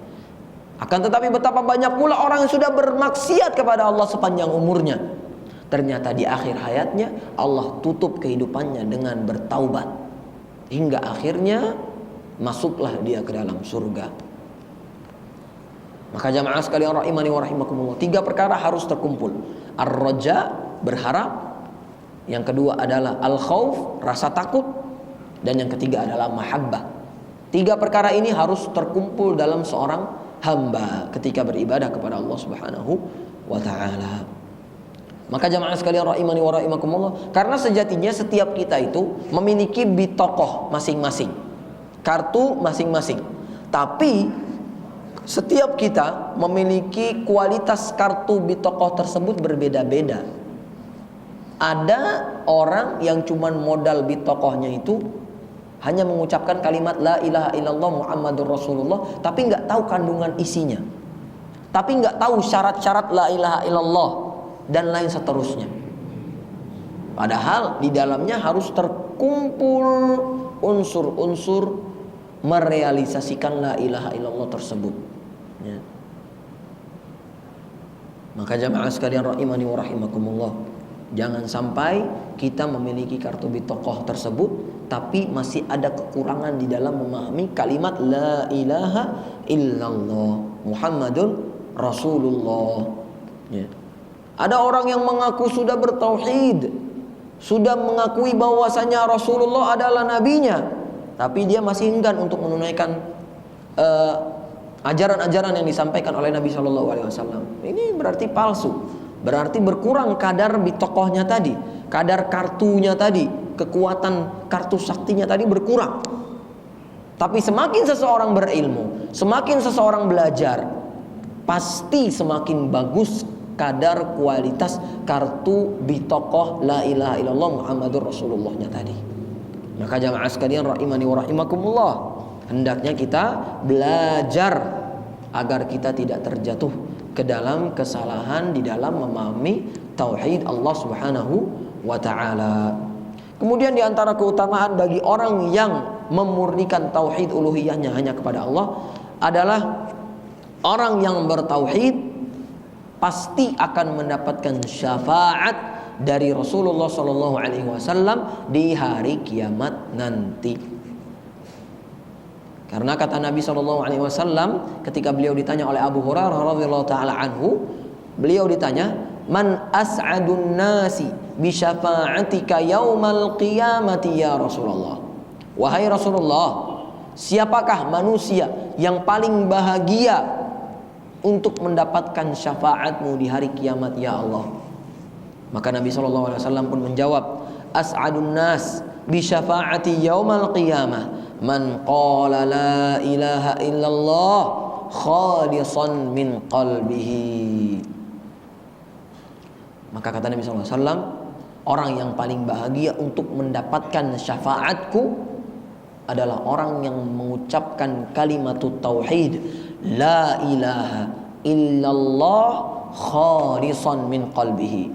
Speaker 1: Akan tetapi betapa banyak pula orang yang sudah bermaksiat kepada Allah sepanjang umurnya. Ternyata di akhir hayatnya Allah tutup kehidupannya dengan bertaubat. Hingga akhirnya masuklah dia ke dalam surga. Maka jamaah sekalian rahimani wa rahimakumullah, 3 perkara harus terkumpul. Ar-raja, berharap. Yang kedua adalah al-khauf, rasa takut. Dan yang ketiga adalah mahabbah. 3 perkara ini harus terkumpul dalam seorang hamba ketika beribadah kepada Allah Subhanahu wa ta'ala. Maka jamaah sekalian rahimani wa rahimakumullah, karena sejatinya setiap kita itu memiliki bitokoh masing-masing, kartu masing-masing. Tapi setiap kita memiliki kualitas kartu bitokoh tersebut berbeda-beda. Ada orang yang cuman modal bitokohnya itu hanya mengucapkan kalimat la ilaha illallah Muhammadur Rasulullah, tapi nggak tahu kandungan isinya, tapi nggak tahu syarat-syarat la ilaha illallah dan lain seterusnya. Padahal di dalamnya harus terkumpul unsur-unsur merealisasikan la ilaha illallah tersebut. Ya. Maka jamaah sekalian rahimani wa rahimakumullah, jangan sampai kita memiliki kartu bitokoh tersebut tapi masih ada kekurangan di dalam memahami kalimat la ilaha illallah Muhammadun Rasulullah. Ya. Ada orang yang mengaku sudah bertauhid, sudah mengakui bahwasanya Rasulullah adalah nabinya, tapi dia masih enggan untuk menunaikan ajaran-ajaran yang disampaikan oleh Nabi Shallallahu Alaihi Wasallam. Ini berarti palsu, berarti berkurang kadar bitokohnya tadi, kadar kartunya tadi, kekuatan kartu saktinya tadi berkurang. Tapi semakin seseorang berilmu, semakin seseorang belajar, pasti semakin bagus kadar kualitas kartu bitokoh la ilaha illallah Muhammadur Rasulullahnya tadi. Maka jamaah sekalian rahimani wa rahimakumullah, hendaknya kita belajar agar kita tidak terjatuh ke dalam kesalahan di dalam memahami tauhid Allah Subhanahu wa taala. Kemudian di antara keutamaan bagi orang yang memurnikan tauhid uluhiyahnya hanya kepada Allah adalah orang yang bertauhid pasti akan mendapatkan syafaat dari Rasulullah Sallallahu Alaihi Wasallam di hari kiamat nanti. Karena kata Nabi Sallallahu Alaihi Wasallam ketika beliau ditanya oleh Abu Hurairah radhiyallahu taala anhu, beliau ditanya, man as'adun nasi bi syafa'atika yaumal qiyamati ya Rasulullah. Wahai Rasulullah, siapakah manusia yang paling bahagia untuk mendapatkan syafaatmu di hari kiamat ya Allah? Maka Nabi SAW pun menjawab, as'adun nas bi syafaati yaumal qiyamah man qala la ilaha illallah khalisan min qalbihi. Maka kata Nabi SAW, orang yang paling bahagia untuk mendapatkan syafaatku adalah orang yang mengucapkan kalimatut tauhid la ilaha illallah khalisan min qalbihi,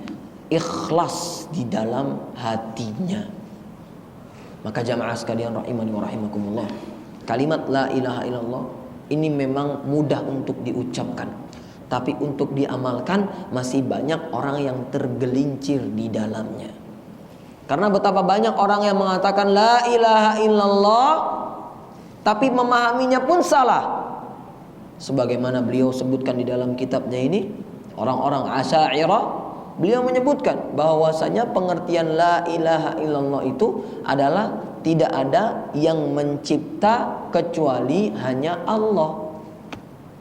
Speaker 1: ikhlas di dalam hatinya. Maka jamaah sekalian rahimani wa rahimakumullah, kalimat la ilaha illallah ini memang mudah untuk diucapkan, tapi untuk diamalkan masih banyak orang yang tergelincir di dalamnya. Karena betapa banyak orang yang mengatakan la ilaha illallah tapi memahaminya pun salah. Sebagaimana beliau sebutkan di dalam kitabnya ini, orang-orang Asy'ariyah, beliau menyebutkan bahwasanya pengertian la ilaha illallah itu adalah tidak ada yang mencipta kecuali hanya Allah.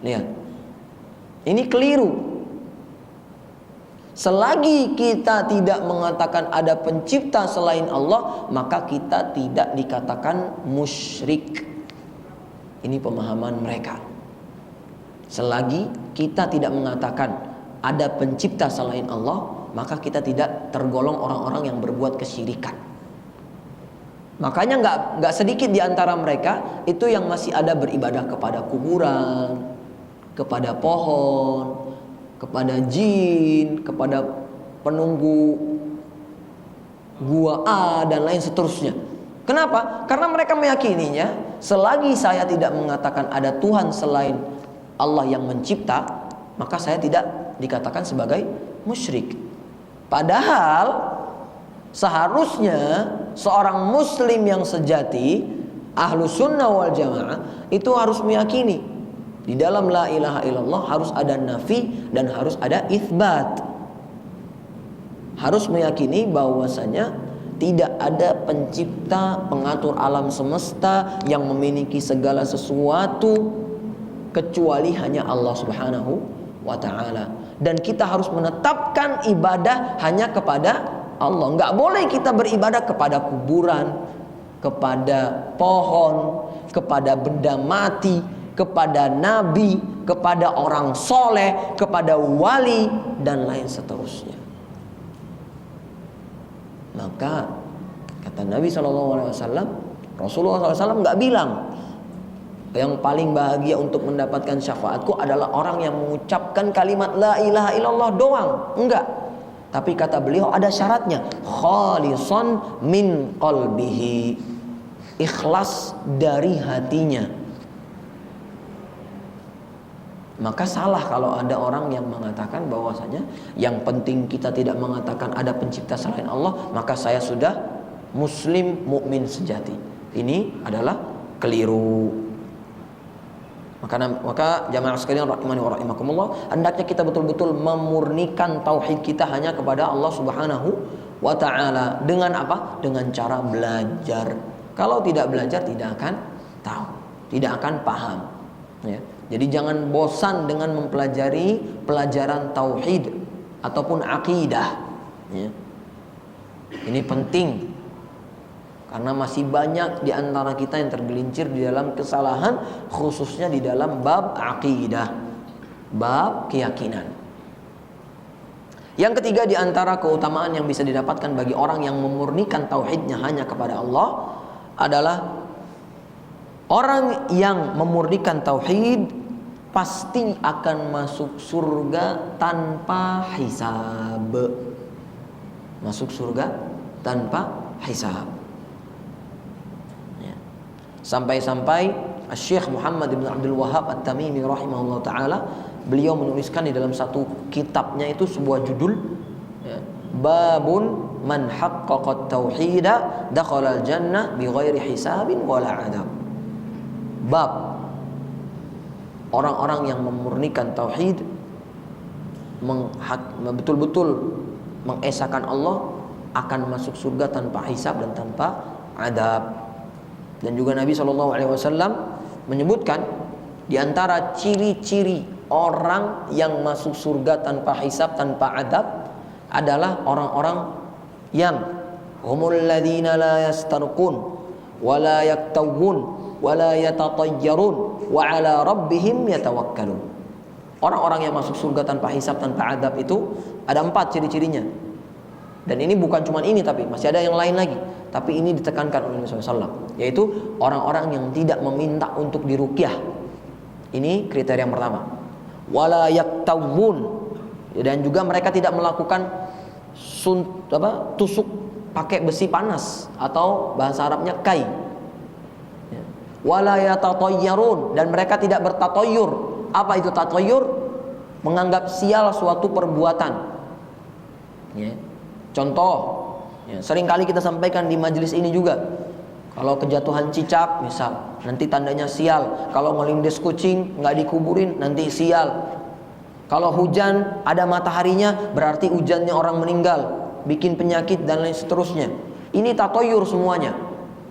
Speaker 1: Lihat, ini keliru. Selagi kita tidak mengatakan ada pencipta selain Allah, maka kita tidak dikatakan musyrik. Ini pemahaman mereka. Selagi kita tidak mengatakan ada pencipta selain Allah, maka kita tidak tergolong orang-orang yang berbuat kesyirikan. Makanya nggak sedikit di antara mereka itu yang masih ada beribadah kepada kuburan, kepada pohon, kepada jin, kepada penunggu gua A dan lain seterusnya. Kenapa? Karena mereka meyakininya selagi saya tidak mengatakan ada Tuhan selain Allah yang mencipta, maka saya tidak dikatakan sebagai musyrik. Padahal seharusnya seorang muslim yang sejati, ahlu sunnah wal jamaah, itu harus meyakini di dalam la ilaha illallah harus ada nafi dan harus ada itsbat. Harus meyakini bahwasanya tidak ada pencipta, pengatur alam semesta yang memiliki segala sesuatu kecuali hanya Allah Subhanahu wa ta'ala. Dan kita harus menetapkan ibadah hanya kepada Allah. Enggak boleh kita beribadah kepada kuburan, kepada pohon, kepada benda mati, kepada nabi, kepada orang soleh, kepada wali, dan lain seterusnya. Maka kata Nabi SAW, Rasulullah SAW nggak bilang yang paling bahagia untuk mendapatkan syafaatku adalah orang yang mengucapkan kalimat la ilaha illallah doang. Enggak. Tapi kata beliau ada syaratnya, khalisan min qalbihi, ikhlas dari hatinya. Maka salah kalau ada orang yang mengatakan bahwasanya yang penting kita tidak mengatakan ada pencipta selain Allah, maka saya sudah muslim mukmin sejati. Ini adalah keliru. Maka jamaah sekalian rahimani wa rahimakumullah, hendaknya kita betul-betul memurnikan tauhid kita hanya kepada Allah Subhanahu wa ta'ala. Dengan apa? Dengan cara belajar. Kalau tidak belajar tidak akan tahu, tidak akan paham, ya. Jadi jangan bosan dengan mempelajari pelajaran tauhid ataupun akidah, ya. Ini penting karena masih banyak di antara kita yang tergelincir di dalam kesalahan, khususnya di dalam bab akidah, bab keyakinan. Yang ketiga di antara keutamaan yang bisa didapatkan bagi orang yang memurnikan tauhidnya hanya kepada Allah adalah orang yang memurnikan tauhid pasti akan masuk surga tanpa hisab. Masuk surga tanpa hisab. Ya. Sampai-sampai Syekh Muhammad bin Abdul Wahhab At-Tamimi rahimahullah ta'ala, beliau menuliskan di dalam satu kitabnya itu sebuah judul, ya, Babun man haqqaqa at-tauhida dakhala al-jannah bighairi hisabin wala adab. Bab orang-orang yang memurnikan tauhid, betul-betul mengesahkan Allah, akan masuk surga tanpa hisab dan tanpa adab. Dan juga Nabi SAW menyebutkan di antara ciri-ciri orang yang masuk surga tanpa hisab, tanpa adab adalah orang-orang yang humul ladzina la yastarqun wa la yaktawun wa la yatatayyarun wa ala rabbihim yatawakkalun. Orang-orang yang masuk surga tanpa hisab, tanpa adab itu ada 4 ciri-cirinya. Dan ini bukan cuma ini, tapi masih ada yang lain lagi. Tapi ini ditekankan oleh Nabi SAW, yaitu orang-orang yang tidak meminta untuk diruqyah. Ini kriteria yang pertama. Wala yaktawun, dan juga mereka tidak melakukan tusuk pakai besi panas atau bahasa Arabnya kai. Wala yatatayyarun, dan mereka tidak bertatoyur. Apa itu tatoyur? Menganggap sial suatu perbuatan, ya. Contoh, ya, seringkali kita sampaikan di majelis ini juga. Kalau kejatuhan cicak misal, nanti tandanya sial. Kalau ngelindes kucing nggak dikuburin, nanti sial. Kalau hujan ada mataharinya, berarti hujannya orang meninggal, bikin penyakit dan lain seterusnya. Ini tatoyur semuanya.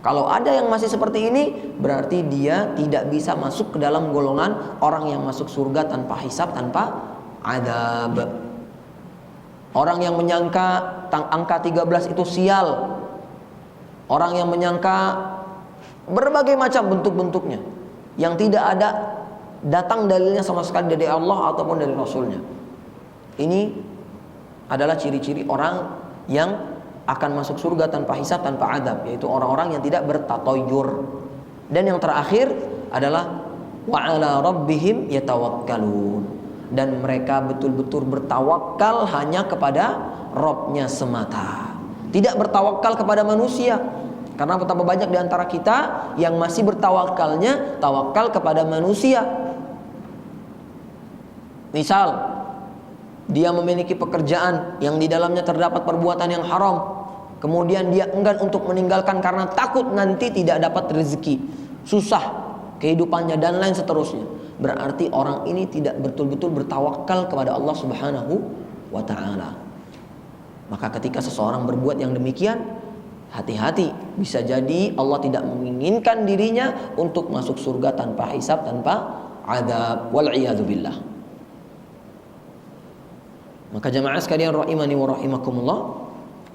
Speaker 1: Kalau ada yang masih seperti ini, berarti dia tidak bisa masuk ke dalam golongan orang yang masuk surga tanpa hisab, tanpa adab. Orang yang menyangka angka 13 itu sial, orang yang menyangka berbagai macam bentuk-bentuknya yang tidak ada datang dalilnya sama sekali dari Allah ataupun dari Rasulnya. Ini adalah ciri-ciri orang yang akan masuk surga tanpa hisab, tanpa adab, yaitu orang-orang yang tidak bertatoyur. Dan yang terakhir adalah wa ala rabbihim yatawakkalun, dan mereka betul-betul bertawakal hanya kepada Rabb-nya semata, tidak bertawakal kepada manusia. Karena betapa banyak di antara kita yang masih bertawakalnya tawakal kepada manusia. Misal dia memiliki pekerjaan yang di dalamnya terdapat perbuatan yang haram, kemudian dia enggan untuk meninggalkan karena takut nanti tidak dapat rezeki, susah kehidupannya dan lain seterusnya. Berarti orang ini tidak betul-betul bertawakal kepada Allah Subhanahu wa ta'ala. Maka ketika seseorang berbuat yang demikian, hati-hati, bisa jadi Allah tidak menginginkan dirinya untuk masuk surga tanpa hisab, tanpa azab, wal'iyadzubillah. Maka jamaah sekalian rahimani wa rahimakumullah,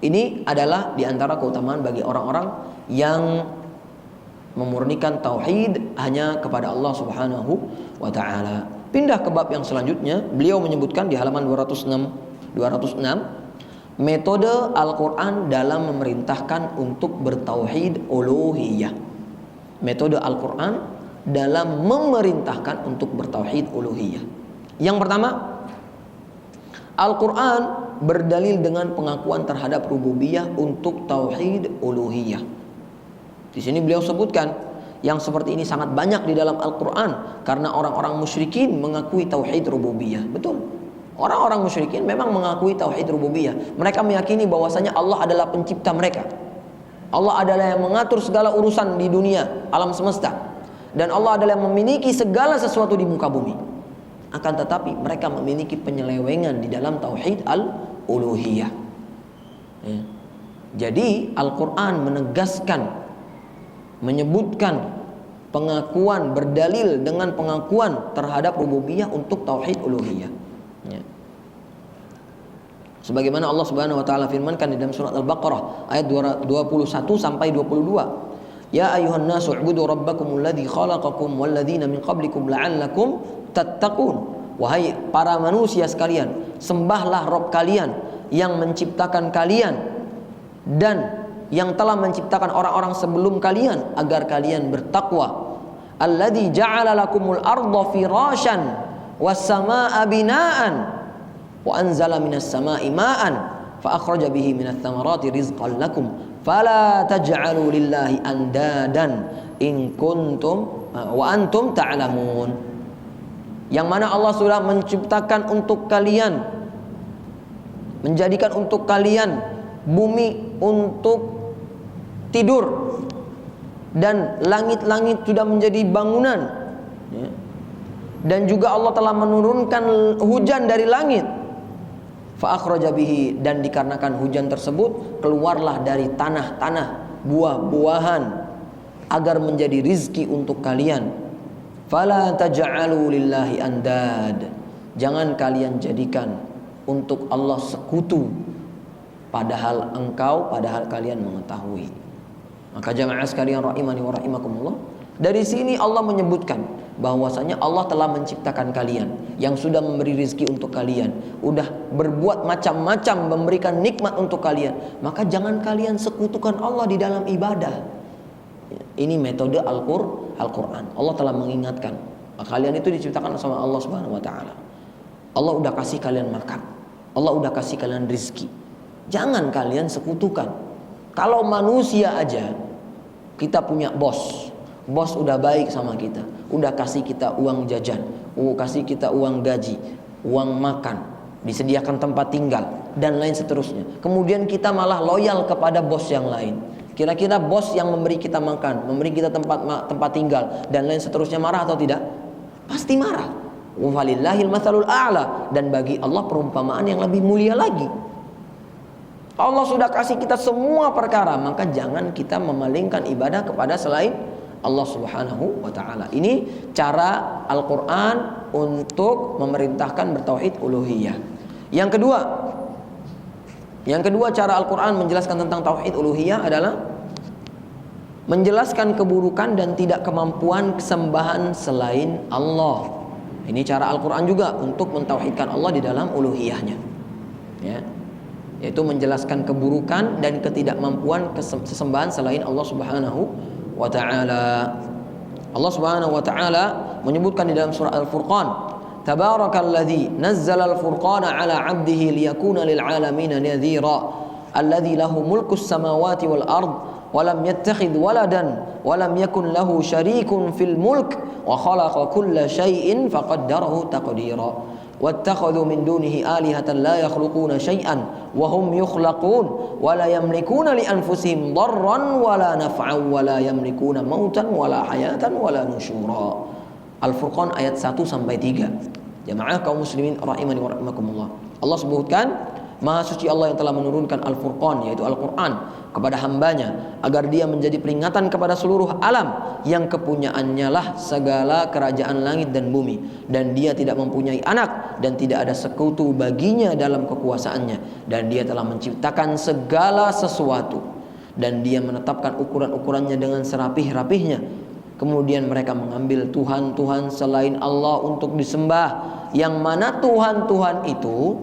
Speaker 1: ini adalah diantara keutamaan bagi orang-orang yang memurnikan tauhid hanya kepada Allah Subhanahu wa ta'ala. Pindah ke bab yang selanjutnya, beliau menyebutkan di halaman 206 metode Al-Quran dalam memerintahkan untuk bertauhid uluhiyah. Metode Al-Quran dalam memerintahkan untuk bertauhid uluhiyah. Yang pertama, Al-Quran berdalil dengan pengakuan terhadap rububiyah untuk tauhid uluhiyah. Di sini beliau sebutkan yang seperti ini sangat banyak di dalam Al-Quran, karena orang-orang musyrikin mengakui tauhid rububiyah. Betul, orang-orang musyrikin memang mengakui tauhid rububiyah. Mereka meyakini bahwasanya Allah adalah pencipta mereka, Allah adalah yang mengatur segala urusan di dunia alam semesta, dan Allah adalah yang memiliki segala sesuatu di muka bumi. Akan tetapi mereka memiliki penyelewengan di dalam tauhid al-uluhiyah. Jadi Al-Quran menegaskan, menyebutkan pengakuan, berdalil dengan pengakuan terhadap rububiyah untuk tauhid uluhiyah. Sebagaimana Allah Subhanahu wa taala firmankan di dalam surat Al-Baqarah ayat 21 sampai 22. Ya ayuhan nasu ubudu rabbakumul ladzi khalaqakum wal ladzina min qablikum la'allakum tattaqun. Wahai para manusia sekalian, sembahlah Rabb kalian yang menciptakan kalian dan yang telah menciptakan orang-orang sebelum kalian agar kalian bertakwa. Alladzi ja'ala lakumul arda firasyan was samaa'a binaan wa anzala minas samaa'i ma'an fa akhraja bihi minats thamarati rizqan lakum fala taj'alu lillahi andadan in kuntum wa antum ta'lamun. Yang mana Allah sudah menciptakan untuk kalian, menjadikan untuk kalian bumi untuk tidur dan langit-langit sudah menjadi bangunan, dan juga Allah telah menurunkan hujan dari langit. Fa akhraja bihi, dan dikarenakan hujan tersebut keluarlah dari tanah-tanah buah-buahan agar menjadi rizki untuk kalian. Fala taj'alu lillahi andad, jangan kalian jadikan untuk Allah sekutu padahal kalian mengetahui. Maka jamaah sekalian rahimani wa rahimakumullah, dari sini Allah menyebutkan bahwasanya Allah telah menciptakan kalian, yang sudah memberi rezeki untuk kalian, udah berbuat macam-macam, memberikan nikmat untuk kalian. Maka jangan kalian sekutukan Allah di dalam ibadah. Ini metode Al-Quran. Allah telah mengingatkan, kalian itu diciptakan sama Allah Subhanahu wa taala. Allah udah kasih kalian makan, Allah udah kasih kalian rezeki. Jangan kalian sekutukan. Kalau manusia aja, kita punya bos udah baik sama kita, udah kasih kita uang jajan, kasih kita uang gaji, uang makan, disediakan tempat tinggal dan lain seterusnya. Kemudian kita malah loyal kepada bos yang lain. Kira-kira bos yang memberi kita makan, memberi kita tempat tinggal dan lain seterusnya marah atau tidak? Pasti marah. Walillahil matsalul a'la, dan bagi Allah perumpamaan yang lebih mulia lagi. Allah sudah kasih kita semua perkara, maka jangan kita memalingkan ibadah kepada selain Allah Subhanahu wa taala. Ini cara Al-Qur'an untuk memerintahkan bertauhid uluhiyah. Yang kedua cara Al-Quran menjelaskan tentang tauhid uluhiyah adalah menjelaskan keburukan dan tidak kemampuan kesembahan selain Allah. Ini cara Al-Quran juga untuk mentauhidkan Allah di dalam uluhiyahnya, yaitu menjelaskan keburukan dan ketidakmampuan kesembahan selain Allah Subhanahu wa ta'ala. Allah Subhanahu wa ta'ala menyebutkan di dalam surah Al-Furqan, Tabarakalladzi nazzala al-furqana ala 'abdihi liyakuna lil 'alamin nadhira alladzi lahu mulkus samawati wal ard wa lam yattakhidh waladan wa lam yakun lahu syarikun fil mulk wa khalaqa kulla syai'in faqaddarahu taqdira. wattakhadhu min dunihi alihatan la yakhluquna syai'an wa hum yukhlaqun wa la yamlikuna li anfusihim darran wa la naf'an wa la yamlikuna mautan wa la hayatan wa la nusyura. Al-Furqan ayat 1 sampai 3. Jamaah kaum muslimin rahimani wa rahimakumullah. Allah sebutkan, Maha suci Allah yang telah menurunkan Al-Furqan, yaitu Al-Quran, kepada hambanya agar dia menjadi peringatan kepada seluruh alam yang kepunyaannya lah segala kerajaan langit dan bumi, dan dia tidak mempunyai anak dan tidak ada sekutu baginya dalam kekuasaannya, dan dia telah menciptakan segala sesuatu dan dia menetapkan ukuran-ukurannya dengan serapih-rapihnya. Kemudian mereka mengambil Tuhan-Tuhan selain Allah untuk disembah, yang mana Tuhan-Tuhan itu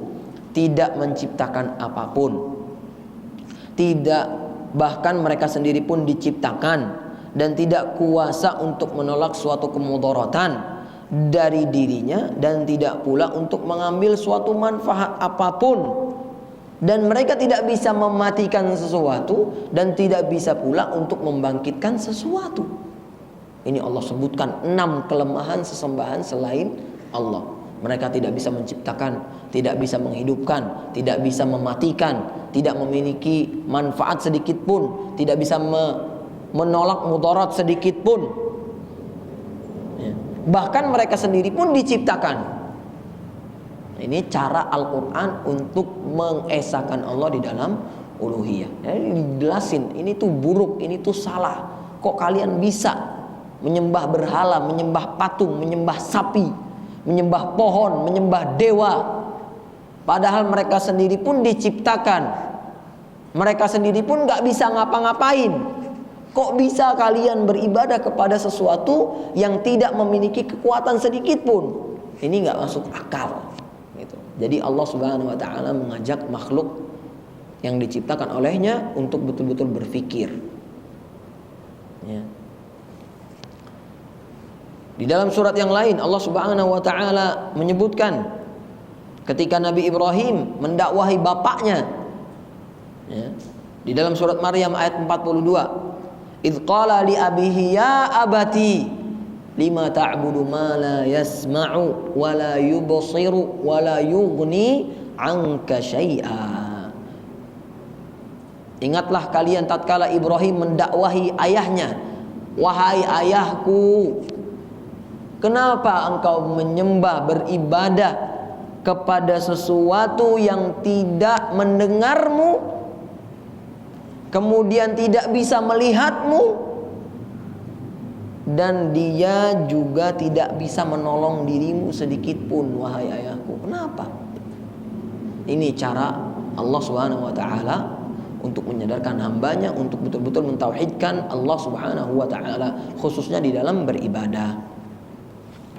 Speaker 1: tidak menciptakan apapun, tidak, bahkan mereka sendiri pun diciptakan, dan tidak kuasa untuk menolak suatu kemudaratan dari dirinya, dan tidak pula untuk mengambil suatu manfaat apapun, dan mereka tidak bisa mematikan sesuatu dan tidak bisa pula untuk membangkitkan sesuatu. Ini Allah sebutkan 6 kelemahan sesembahan selain Allah. Mereka tidak bisa menciptakan, tidak bisa menghidupkan, tidak bisa mematikan, tidak memiliki manfaat sedikit pun, tidak bisa menolak mudarat sedikit pun. Bahkan mereka sendiri pun diciptakan. Ini cara Al-Quran untuk mengesahkan Allah di dalam uluhiyah. Jadi dijelasin, ini tuh buruk, ini tuh salah. Kok kalian bisa menyembah berhala, menyembah patung, menyembah sapi, menyembah pohon, menyembah dewa, padahal mereka sendiri pun diciptakan, mereka sendiri pun gak bisa ngapa-ngapain. Kok bisa kalian beribadah kepada sesuatu yang tidak memiliki kekuatan sedikit pun? Ini gak masuk akal gitu. Jadi Allah Subhanahu wa ta'ala mengajak makhluk yang diciptakan olehnya untuk betul-betul berfikir ya. Di dalam surat yang lain Allah Subhanahu wa ta'ala menyebutkan ketika Nabi Ibrahim mendakwahi bapaknya ya, di dalam surat Maryam ayat 42, idz qala li abihi ya abati lima ta'budu ma la yasma'u wa la yubsiru wa la yughni 'anka syai'a. Ingatlah kalian tatkala Ibrahim mendakwahi ayahnya, wahai ayahku, kenapa engkau menyembah, beribadah kepada sesuatu yang tidak mendengarmu, kemudian tidak bisa melihatmu, dan dia juga tidak bisa menolong dirimu sedikit pun, wahai ayahku? Kenapa? Ini cara Allah Subhanahu wa ta'ala untuk menyadarkan hambanya untuk betul-betul mentauhidkan Allah Subhanahu wa ta'ala, khususnya di dalam beribadah.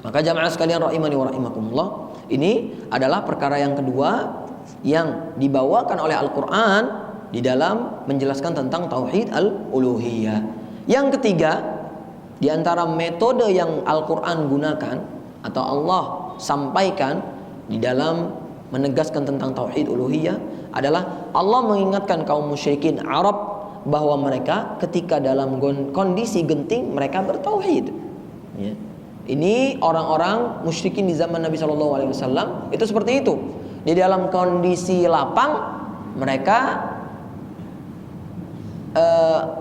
Speaker 1: Maka jamaah sekalian rahimani wa rahimakumullah, ini adalah perkara yang kedua yang dibawakan oleh Al-Quran di dalam menjelaskan tentang tauhid al-uluhiyah. Yang ketiga, di antara metode yang Al-Quran gunakan atau Allah sampaikan di dalam menegaskan tentang tauhid uluhiyah adalah Allah mengingatkan kaum musyrikin Arab bahwa mereka ketika dalam kondisi genting mereka bertauhid ya. Ini orang-orang musyrikin di zaman Nabi SAW itu seperti itu. Di dalam kondisi lapang mereka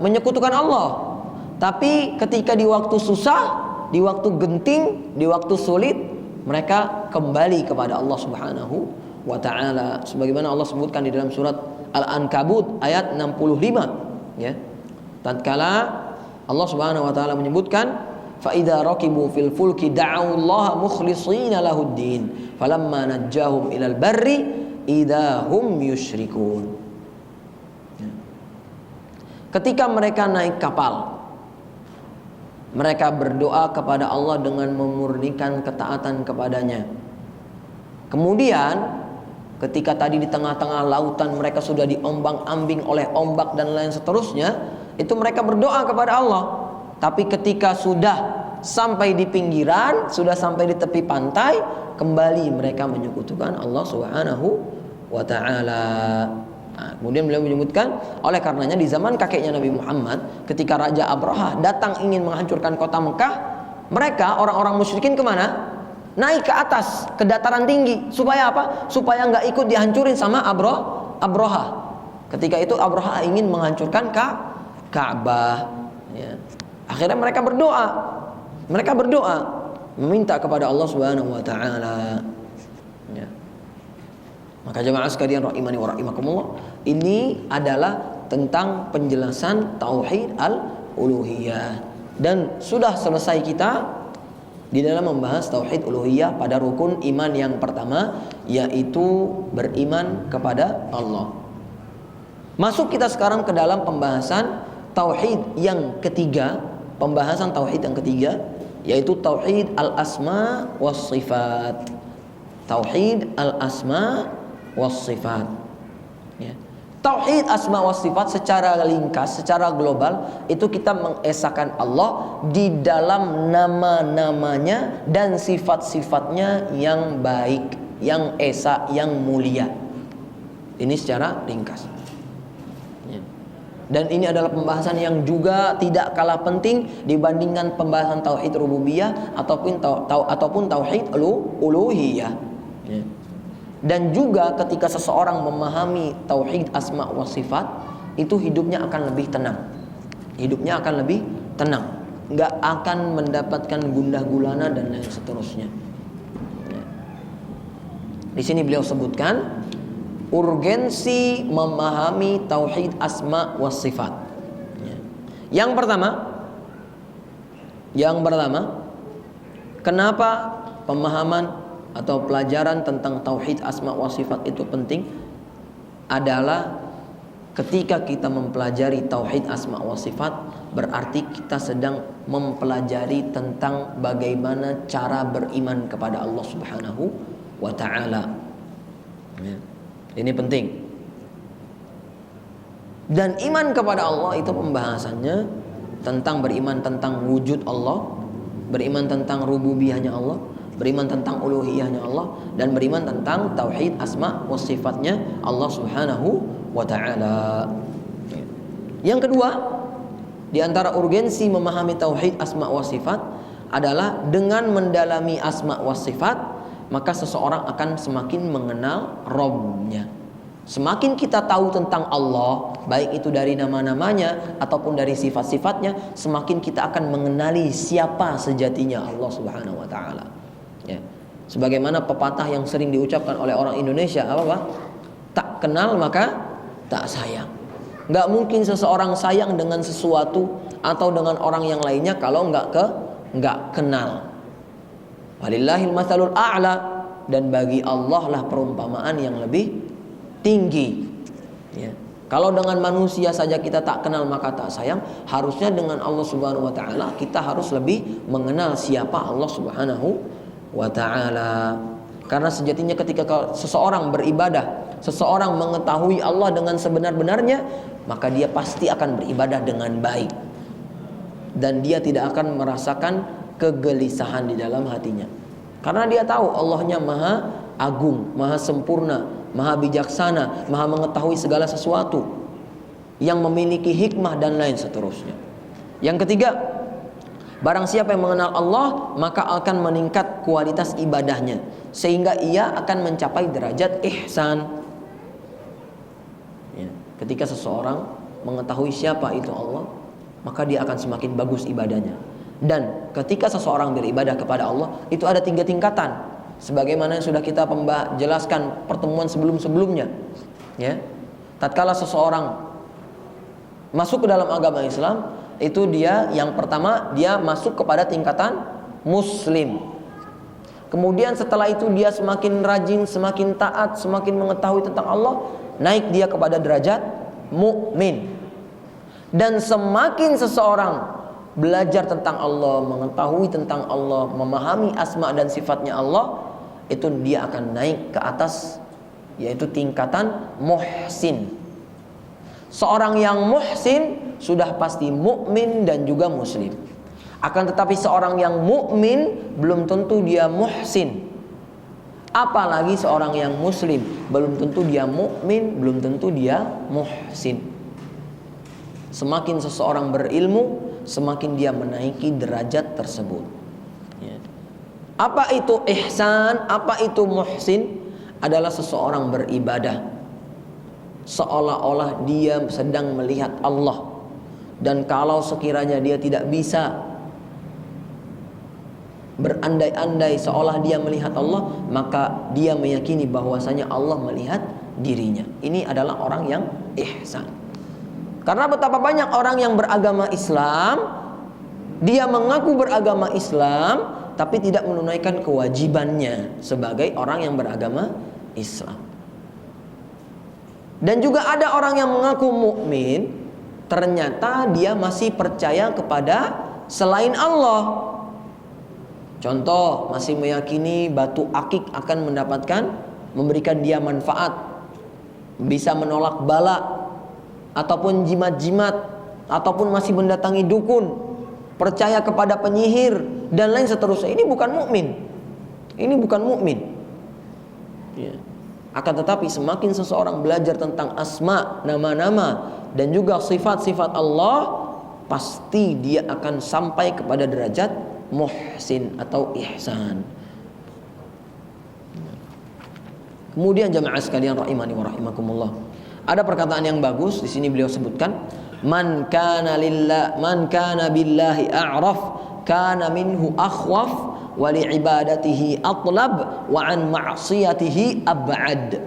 Speaker 1: menyekutukan Allah, tapi ketika di waktu susah, di waktu genting, di waktu sulit, mereka kembali kepada Allah Subhanahu wa ta'ala, sebagaimana Allah sebutkan di dalam surat Al-Ankabut ayat 65 ya. Tatkala Allah Subhanahu wa ta'ala menyebutkan, فَإِذَا رَكِبُوا فِي الْفُلْكِ دَعَوُا اللَّهَ مُخْلِصِينَ لَهُ الدِّينَ فَلَمَّا نَجَّاهُمْ إِلَى الْبَرِّ إِذَا هُمْ يُشْرِكُونَ. Ketika mereka naik kapal, mereka berdoa kepada Allah dengan memurnikan ketaatan kepadanya. Kemudian ketika tadi di tengah-tengah lautan mereka sudah diombang-ambing oleh ombak dan lain seterusnya, itu mereka berdoa kepada Allah. Tapi ketika sudah sampai di pinggiran, sudah sampai di tepi pantai, kembali mereka menyekutukan Allah Subhanahu wa ta'ala. Nah, kemudian beliau menyebutkan, oleh karenanya di zaman kakeknya Nabi Muhammad, ketika Raja Abraha datang ingin menghancurkan kota Mekah, mereka orang-orang musyrikin kemana? naik ke atas, ke dataran tinggi. Supaya apa? Supaya nggak ikut dihancurin sama Abroha. Ketika itu Abroha ingin menghancurkan Ka'bah. Ya. Akhirnya mereka berdoa, meminta kepada Allah Subhanahu Wa Taala. Ya. Maka jemaah sekalian rahimani wa rahimakumullah, ini adalah tentang penjelasan tauhid al-uluhiyah. Dan sudah selesai kita di dalam membahas tauhid uluhiyah pada rukun iman yang pertama, yaitu beriman kepada Allah. Masuk kita sekarang ke dalam pembahasan tauhid yang ketiga, yaitu tauhid al-asma was sifat. Tauhid al-asma was sifat. Ya. Tauhid asma was sifat secara ringkas, secara global, itu kita mengesahkan Allah di dalam nama-namanya dan sifat-sifatnya yang baik, yang esa, yang mulia. Ini secara ringkas. Ya. Dan ini adalah pembahasan yang juga tidak kalah penting dibandingkan pembahasan tauhid rububiyah ataupun tauhid uluhiyah. Ya. Dan juga ketika seseorang memahami tauhid asma wa sifat, itu hidupnya akan lebih tenang. Nggak akan mendapatkan gundah gulana dan lain seterusnya. Ya. Di sini beliau sebutkan urgensi memahami tauhid asma wa sifat. Ya. Yang pertama, kenapa pemahaman atau pelajaran tentang tauhid asma wa sifat itu penting adalah ketika kita mempelajari tauhid asma wa sifat, berarti kita sedang mempelajari tentang bagaimana cara beriman kepada Allah Subhanahu wa taala. Ya. Ini penting. Dan iman kepada Allah itu pembahasannya tentang beriman tentang wujud Allah, beriman tentang rububiyahnya Allah, beriman tentang uluhiyahnya Allah, dan beriman tentang tauhid asma wa sifatnya Allah Subhanahu wa taala. Yang kedua, di antara urgensi memahami tauhid asma wa sifat adalah dengan mendalami asma wa sifat, maka seseorang akan semakin mengenal Rabb-nya. Semakin kita tahu tentang Allah, baik itu dari nama-namanya ataupun dari sifat-sifatnya, semakin kita akan mengenali siapa sejatinya Allah Subhanahu wa taala. Ya. Sebagaimana pepatah yang sering diucapkan oleh orang Indonesia, apa? Tak kenal maka tak sayang. Nggak mungkin seseorang sayang dengan sesuatu atau dengan orang yang lainnya kalau nggak kenal. Walillahil matsalul a'la, dan bagi Allah lah perumpamaan yang lebih tinggi. Ya. Kalau dengan manusia saja kita tak kenal maka tak sayang, harusnya dengan Allah Subhanahu wa taala kita harus lebih mengenal siapa Allah Subhanahu wa ta'ala. Karena sejatinya ketika seseorang beribadah, seseorang mengetahui Allah dengan sebenar-benarnya, maka dia pasti akan beribadah dengan baik, dan dia tidak akan merasakan kegelisahan di dalam hatinya, karena dia tahu Allahnya maha agung, maha sempurna, maha bijaksana, maha mengetahui segala sesuatu, yang memiliki hikmah dan lain seterusnya. Yang ketiga, barang siapa yang mengenal Allah, maka akan meningkat kualitas ibadahnya, sehingga ia akan mencapai derajat ihsan. Ya. Ketika seseorang mengetahui siapa itu Allah, maka dia akan semakin bagus ibadahnya. Dan ketika seseorang beribadah kepada Allah, itu ada 3 tingkatan, sebagaimana yang sudah kita jelaskan pertemuan sebelum-sebelumnya. Ya. Tatkala seseorang masuk ke dalam agama Islam, itu dia yang pertama, dia masuk kepada tingkatan muslim. Kemudian setelah itu dia semakin rajin, semakin taat, semakin mengetahui tentang Allah, naik dia kepada derajat mukmin. Dan semakin seseorang belajar tentang Allah, mengetahui tentang Allah, memahami asma dan sifatnya Allah, itu dia akan naik ke atas, yaitu tingkatan muhsin. Seorang yang muhsin sudah pasti mukmin dan juga muslim. Akan tetapi seorang yang mukmin belum tentu dia muhsin. Apalagi seorang yang muslim, belum tentu dia mukmin, belum tentu dia muhsin. Semakin seseorang berilmu, semakin dia menaiki derajat tersebut. Ya. Apa itu ihsan? Apa itu muhsin? Adalah seseorang beribadah seolah-olah dia sedang melihat Allah. Dan kalau sekiranya dia tidak bisa berandai-andai seolah dia melihat Allah, maka dia meyakini bahwasanya Allah melihat dirinya. Ini adalah orang yang ihsan. Karena betapa banyak orang yang beragama Islam, dia mengaku beragama Islam tapi tidak menunaikan kewajibannya sebagai orang yang beragama Islam. Dan juga ada orang yang mengaku mukmin, ternyata dia masih percaya kepada selain Allah. Contoh, masih meyakini batu akik akan memberikan dia manfaat, bisa menolak bala ataupun jimat-jimat, ataupun masih mendatangi dukun, percaya kepada penyihir dan lain seterusnya. Ini bukan mukmin. Ini bukan mukmin. Ya. Akan tetapi semakin seseorang belajar tentang asma, nama-nama dan juga sifat-sifat Allah, pasti dia akan sampai kepada derajat muhsin atau ihsan. Kemudian jamaah sekalian rahimani wa rahimakumullah, ada perkataan yang bagus di sini beliau sebutkan, man kana billahi a'raf kana minhu akhwaf wa li'ibadatihi atlab wa an ma'siyatihi ab'ad.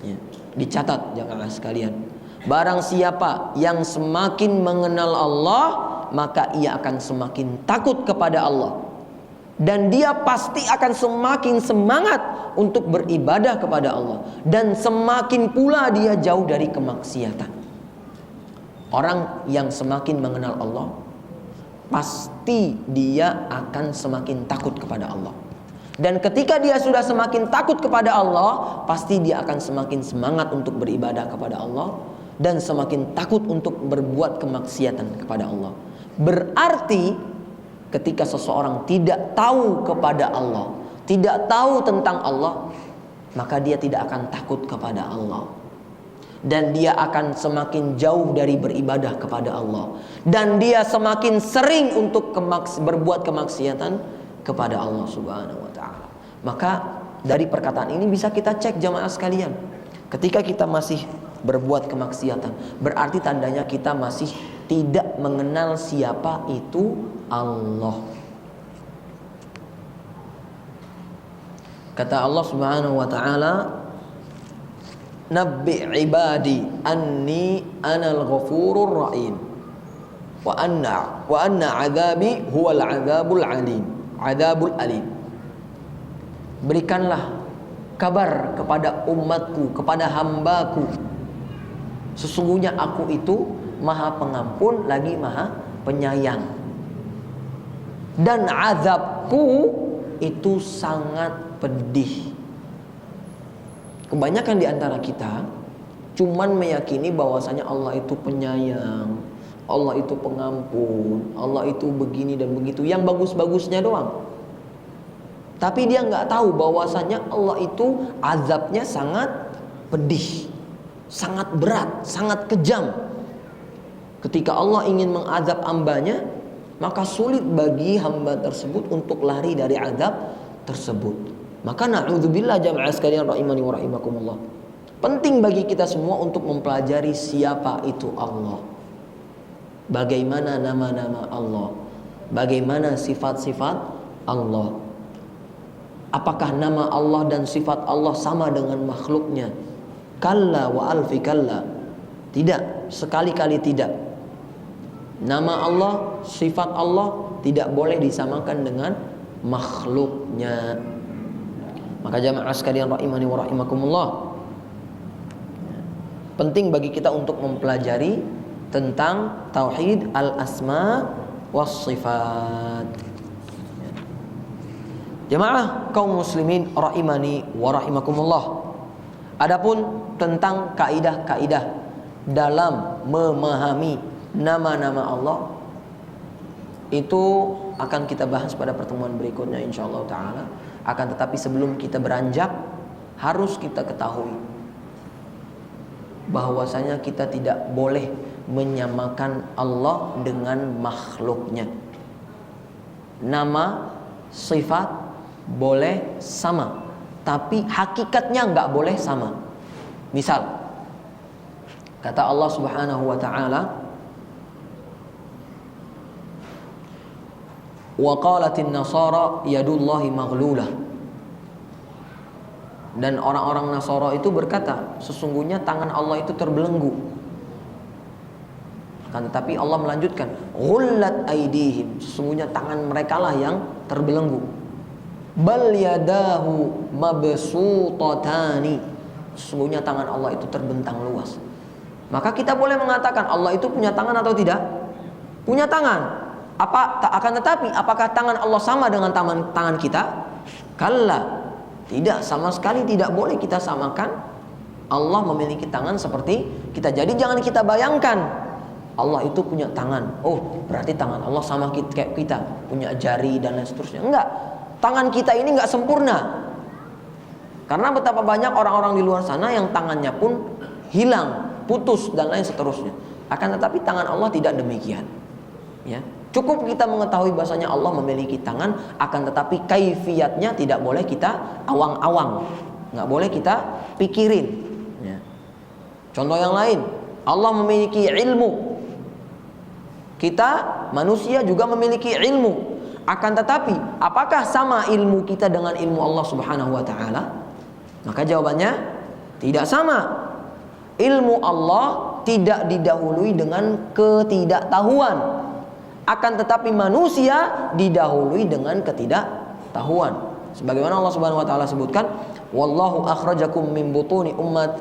Speaker 1: Ya, dicatat jamaah sekalian, barang siapa yang semakin mengenal Allah, maka ia akan semakin takut kepada Allah, dan dia pasti akan semakin semangat untuk beribadah kepada Allah, dan semakin pula dia jauh dari kemaksiatan. Orang yang semakin mengenal Allah, pasti dia akan semakin takut kepada Allah. Dan ketika dia sudah semakin takut kepada Allah, pasti dia akan semakin semangat untuk beribadah kepada Allah, dan semakin takut untuk berbuat kemaksiatan kepada Allah. Berarti ketika seseorang tidak tahu kepada Allah, tidak tahu tentang Allah, maka dia tidak akan takut kepada Allah, dan dia akan semakin jauh dari beribadah kepada Allah, dan dia semakin sering untuk berbuat kemaksiatan kepada Allah Subhanahu wa ta'ala. Maka dari perkataan ini bisa kita cek jamaah sekalian, ketika kita masih berbuat kemaksiatan, berarti tandanya kita masih tidak mengenal siapa itu Allah. Kata Allah Subhanahu wa ta'ala, nabbi ibadi anni anal ghafurur rahim wa anna adzabi huwal adzabul alim. Berikanlah kabar kepada umatku, kepada hambaku, sesungguhnya aku itu Maha Pengampun lagi Maha Penyayang, dan azabku itu sangat pedih. Kebanyakan di antara kita cuman meyakini bahwasanya Allah itu penyayang, Allah itu pengampun, Allah itu begini dan begitu, yang bagus-bagusnya doang. Tapi dia nggak tahu bahwasanya Allah itu azabnya sangat pedih, sangat berat, sangat kejam. Ketika Allah ingin mengazab hambanya, maka sulit bagi hamba tersebut untuk lari dari azab tersebut. Maka na'udzubillah jamaah sekalian rahimani wa rahimakumullah, penting bagi kita semua untuk mempelajari siapa itu Allah, bagaimana nama-nama Allah, bagaimana sifat-sifat Allah. Apakah nama Allah dan sifat Allah sama dengan makhluknya? Kalla wa alfi kalla. Tidak, sekali-kali tidak. Nama Allah, sifat Allah tidak boleh disamakan dengan makhluknya. Maka jamaah sekalian rahimani wa rahimakumullah, penting bagi kita untuk mempelajari tentang tauhid al-asma was sifat. Jamaah kaum muslimin rahimani wa rahimakumullah, adapun tentang kaidah-kaidah dalam memahami nama-nama Allah, itu akan kita bahas pada pertemuan berikutnya insyaallah ta'ala. Akan tetapi sebelum kita beranjak, harus kita ketahui bahwasanya kita tidak boleh menyamakan Allah dengan makhluknya. Nama, sifat boleh sama, tapi hakikatnya nggak boleh sama. Misal, kata Allah Subhanahu wa ta'ala, wa qalatin nasara yadullahi maghlulah. Dan orang-orang Nasara itu berkata, sesungguhnya tangan Allah itu terbelenggu. Kan tetapi Allah melanjutkan, ghullat aidihim, sesungguhnya tangan mereka lah yang terbelenggu. Bal yadahu mabsutatani, sesungguhnya tangan Allah itu terbentang luas. Maka kita boleh mengatakan Allah itu punya tangan atau tidak? Punya tangan. Akan tetapi apakah tangan Allah sama dengan tangan kita? Kalla, tidak, sama sekali tidak boleh kita samakan. Allah memiliki tangan seperti kita. Jadi jangan kita bayangkan Allah itu punya tangan, oh berarti tangan Allah sama kayak kita, punya jari dan lain seterusnya. Enggak, tangan kita ini enggak sempurna. Karena betapa banyak orang-orang di luar sana yang tangannya pun hilang, putus dan lain seterusnya. Akan tetapi tangan Allah tidak demikian. Ya, cukup kita mengetahui bahasanya Allah memiliki tangan, akan tetapi kaifiyatnya tidak boleh kita awang-awang, nggak boleh kita pikirin. Ya. Contoh yang lain, Allah memiliki ilmu, kita manusia juga memiliki ilmu. Akan tetapi apakah sama ilmu kita dengan ilmu Allah Subhanahu wa ta'ala? Maka jawabannya tidak sama. Ilmu Allah tidak didahului dengan ketidaktahuan. Akan tetapi manusia didahului dengan ketidaktahuan. Sebagaimana Allah Subhanahu wa taala sebutkan, wallahu akhrajakum min butuni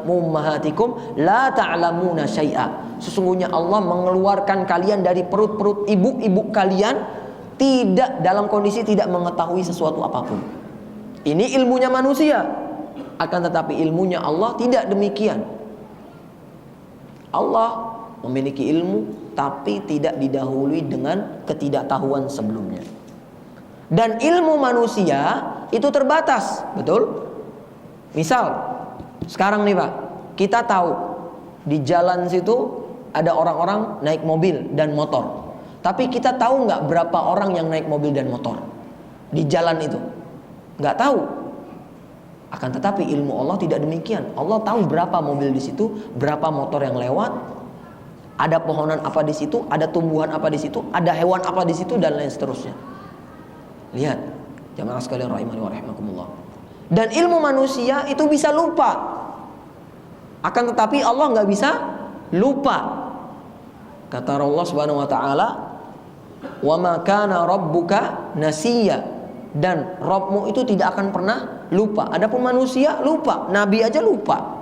Speaker 1: ummahatikum la ta'lamuna syai'a. Sesungguhnya Allah mengeluarkan kalian dari perut-perut ibu-ibu kalian tidak dalam kondisi tidak mengetahui sesuatu apapun. Ini ilmunya manusia. Akan tetapi ilmunya Allah tidak demikian. Allah memiliki ilmu tapi tidak didahului dengan ketidaktahuan sebelumnya. Dan ilmu manusia itu terbatas, betul? Misal, sekarang nih Pak, kita tahu di jalan situ ada orang-orang naik mobil dan motor. Tapi kita tahu nggak berapa orang yang naik mobil dan motor di jalan itu? Nggak tahu. Akan tetapi ilmu Allah tidak demikian. Allah tahu berapa mobil di situ, berapa motor yang lewat, ada pohonan apa di situ, ada tumbuhan apa di situ, ada hewan apa di situ dan lain seterusnya. Lihat, jamaah sekalian rahimani wa rahimakumullah. Dan ilmu manusia itu bisa lupa. Akan tetapi Allah nggak bisa lupa. Kata Allah Subhanahu wa taala, "Wa ma kana rabbuka nasiya." Dan Rabbmu itu tidak akan pernah lupa. Adapun manusia lupa, nabi aja lupa.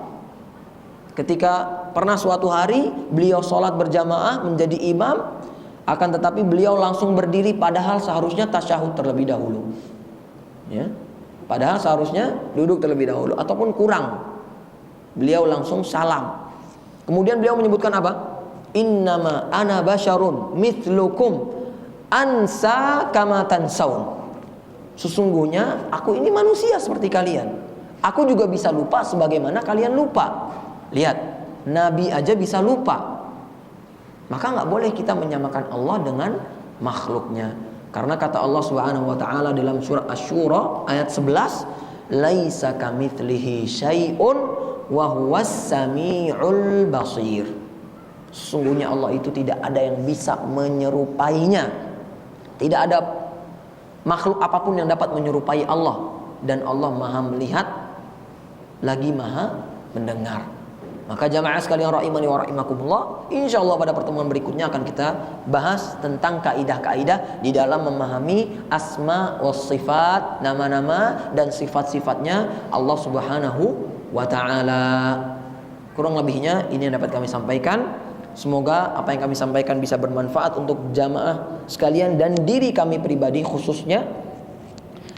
Speaker 1: Ketika pernah suatu hari beliau sholat berjamaah menjadi imam, akan tetapi beliau langsung berdiri padahal seharusnya tasyahud terlebih dahulu. Ya, padahal seharusnya duduk terlebih dahulu ataupun kurang. Beliau langsung salam. Kemudian beliau menyebutkan apa? Innama ana basyarun mithlukum ansa kama tansaun. Sesungguhnya aku ini manusia seperti kalian. Aku juga bisa lupa sebagaimana kalian lupa. Lihat, nabi aja bisa lupa. Maka nggak boleh kita menyamakan Allah dengan makhluknya. Karena kata Allah Subhanahu wa taala dalam surah Asy-Syura ayat 11, "Laisa kamitslihi syai'un wa huwas samiul basir." Sesungguhnya Allah itu tidak ada yang bisa menyerupainya. Tidak ada makhluk apapun yang dapat menyerupai Allah. Dan Allah maha melihat lagi maha mendengar. Maka jamaah sekalian rahimani wa rahimakumullah, insyaallah pada pertemuan berikutnya akan kita bahas tentang kaidah-kaidah di dalam memahami asma wa sifat, nama-nama dan sifat-sifatnya Allah Subhanahu wa taala. Kurang lebihnya ini yang dapat kami sampaikan. Semoga apa yang kami sampaikan bisa bermanfaat untuk jamaah sekalian dan diri kami pribadi khususnya.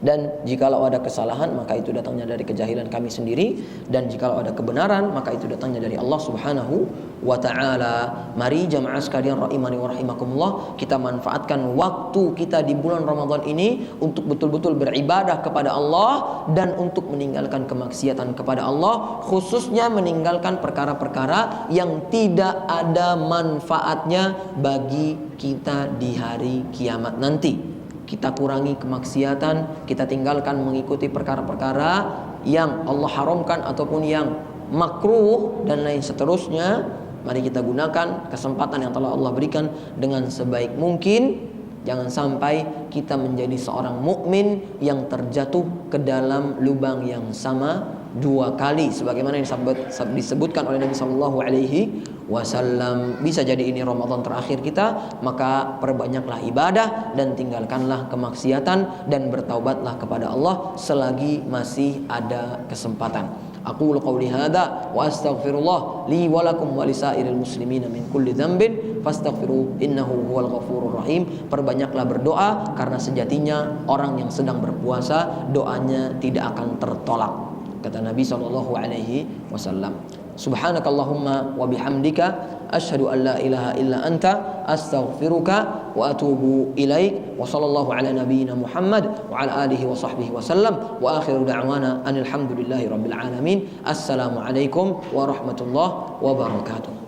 Speaker 1: Dan jikalau ada kesalahan maka itu datangnya dari kejahilan kami sendiri, dan jikalau ada kebenaran maka itu datangnya dari Allah Subhanahu wa taala. Mari jamaah sekalian rahimani wa rahimakumullah, kita manfaatkan waktu kita di bulan Ramadan ini untuk betul-betul beribadah kepada Allah dan untuk meninggalkan kemaksiatan kepada Allah, khususnya meninggalkan perkara-perkara yang tidak ada manfaatnya bagi kita di hari kiamat nanti. kita kurangi kemaksiatan, kita tinggalkan mengikuti perkara-perkara yang Allah haramkan ataupun yang makruh dan lain seterusnya. Mari kita gunakan kesempatan yang telah Allah berikan dengan sebaik mungkin. Jangan sampai kita menjadi seorang mukmin yang terjatuh ke dalam lubang yang sama dua kali, sebagaimana yang disebutkan oleh Nabi Sallallahu Alaihi Wasallam. Bisa jadi ini Ramadan terakhir kita, maka perbanyaklah ibadah dan tinggalkanlah kemaksiatan dan bertaubatlah kepada Allah selagi masih ada kesempatan. Aqulu qawli hadza wa astaghfirullah li wa lakum wa lisairil muslimina min kulli dhanbin fastaghfiru innahu huwal ghafurur rahim. Perbanyaklah berdoa karena sejatinya orang yang sedang berpuasa doanya tidak akan tertolak, kata Nabi sallallahu alaihi wasallam. Subhanakallahumma wa bihamdika asyhadu an la ilaha illa anta astaghfiruka wa atubu ilaik. Wa sallallahu ala nabiyyina Muhammad wa ala alihi wa sahbihi wa sallam. Wa akhiru da'wana anil hamdulillahi rabbil alamin. Assalamu alaikum warahmatullahi wabarakatuh.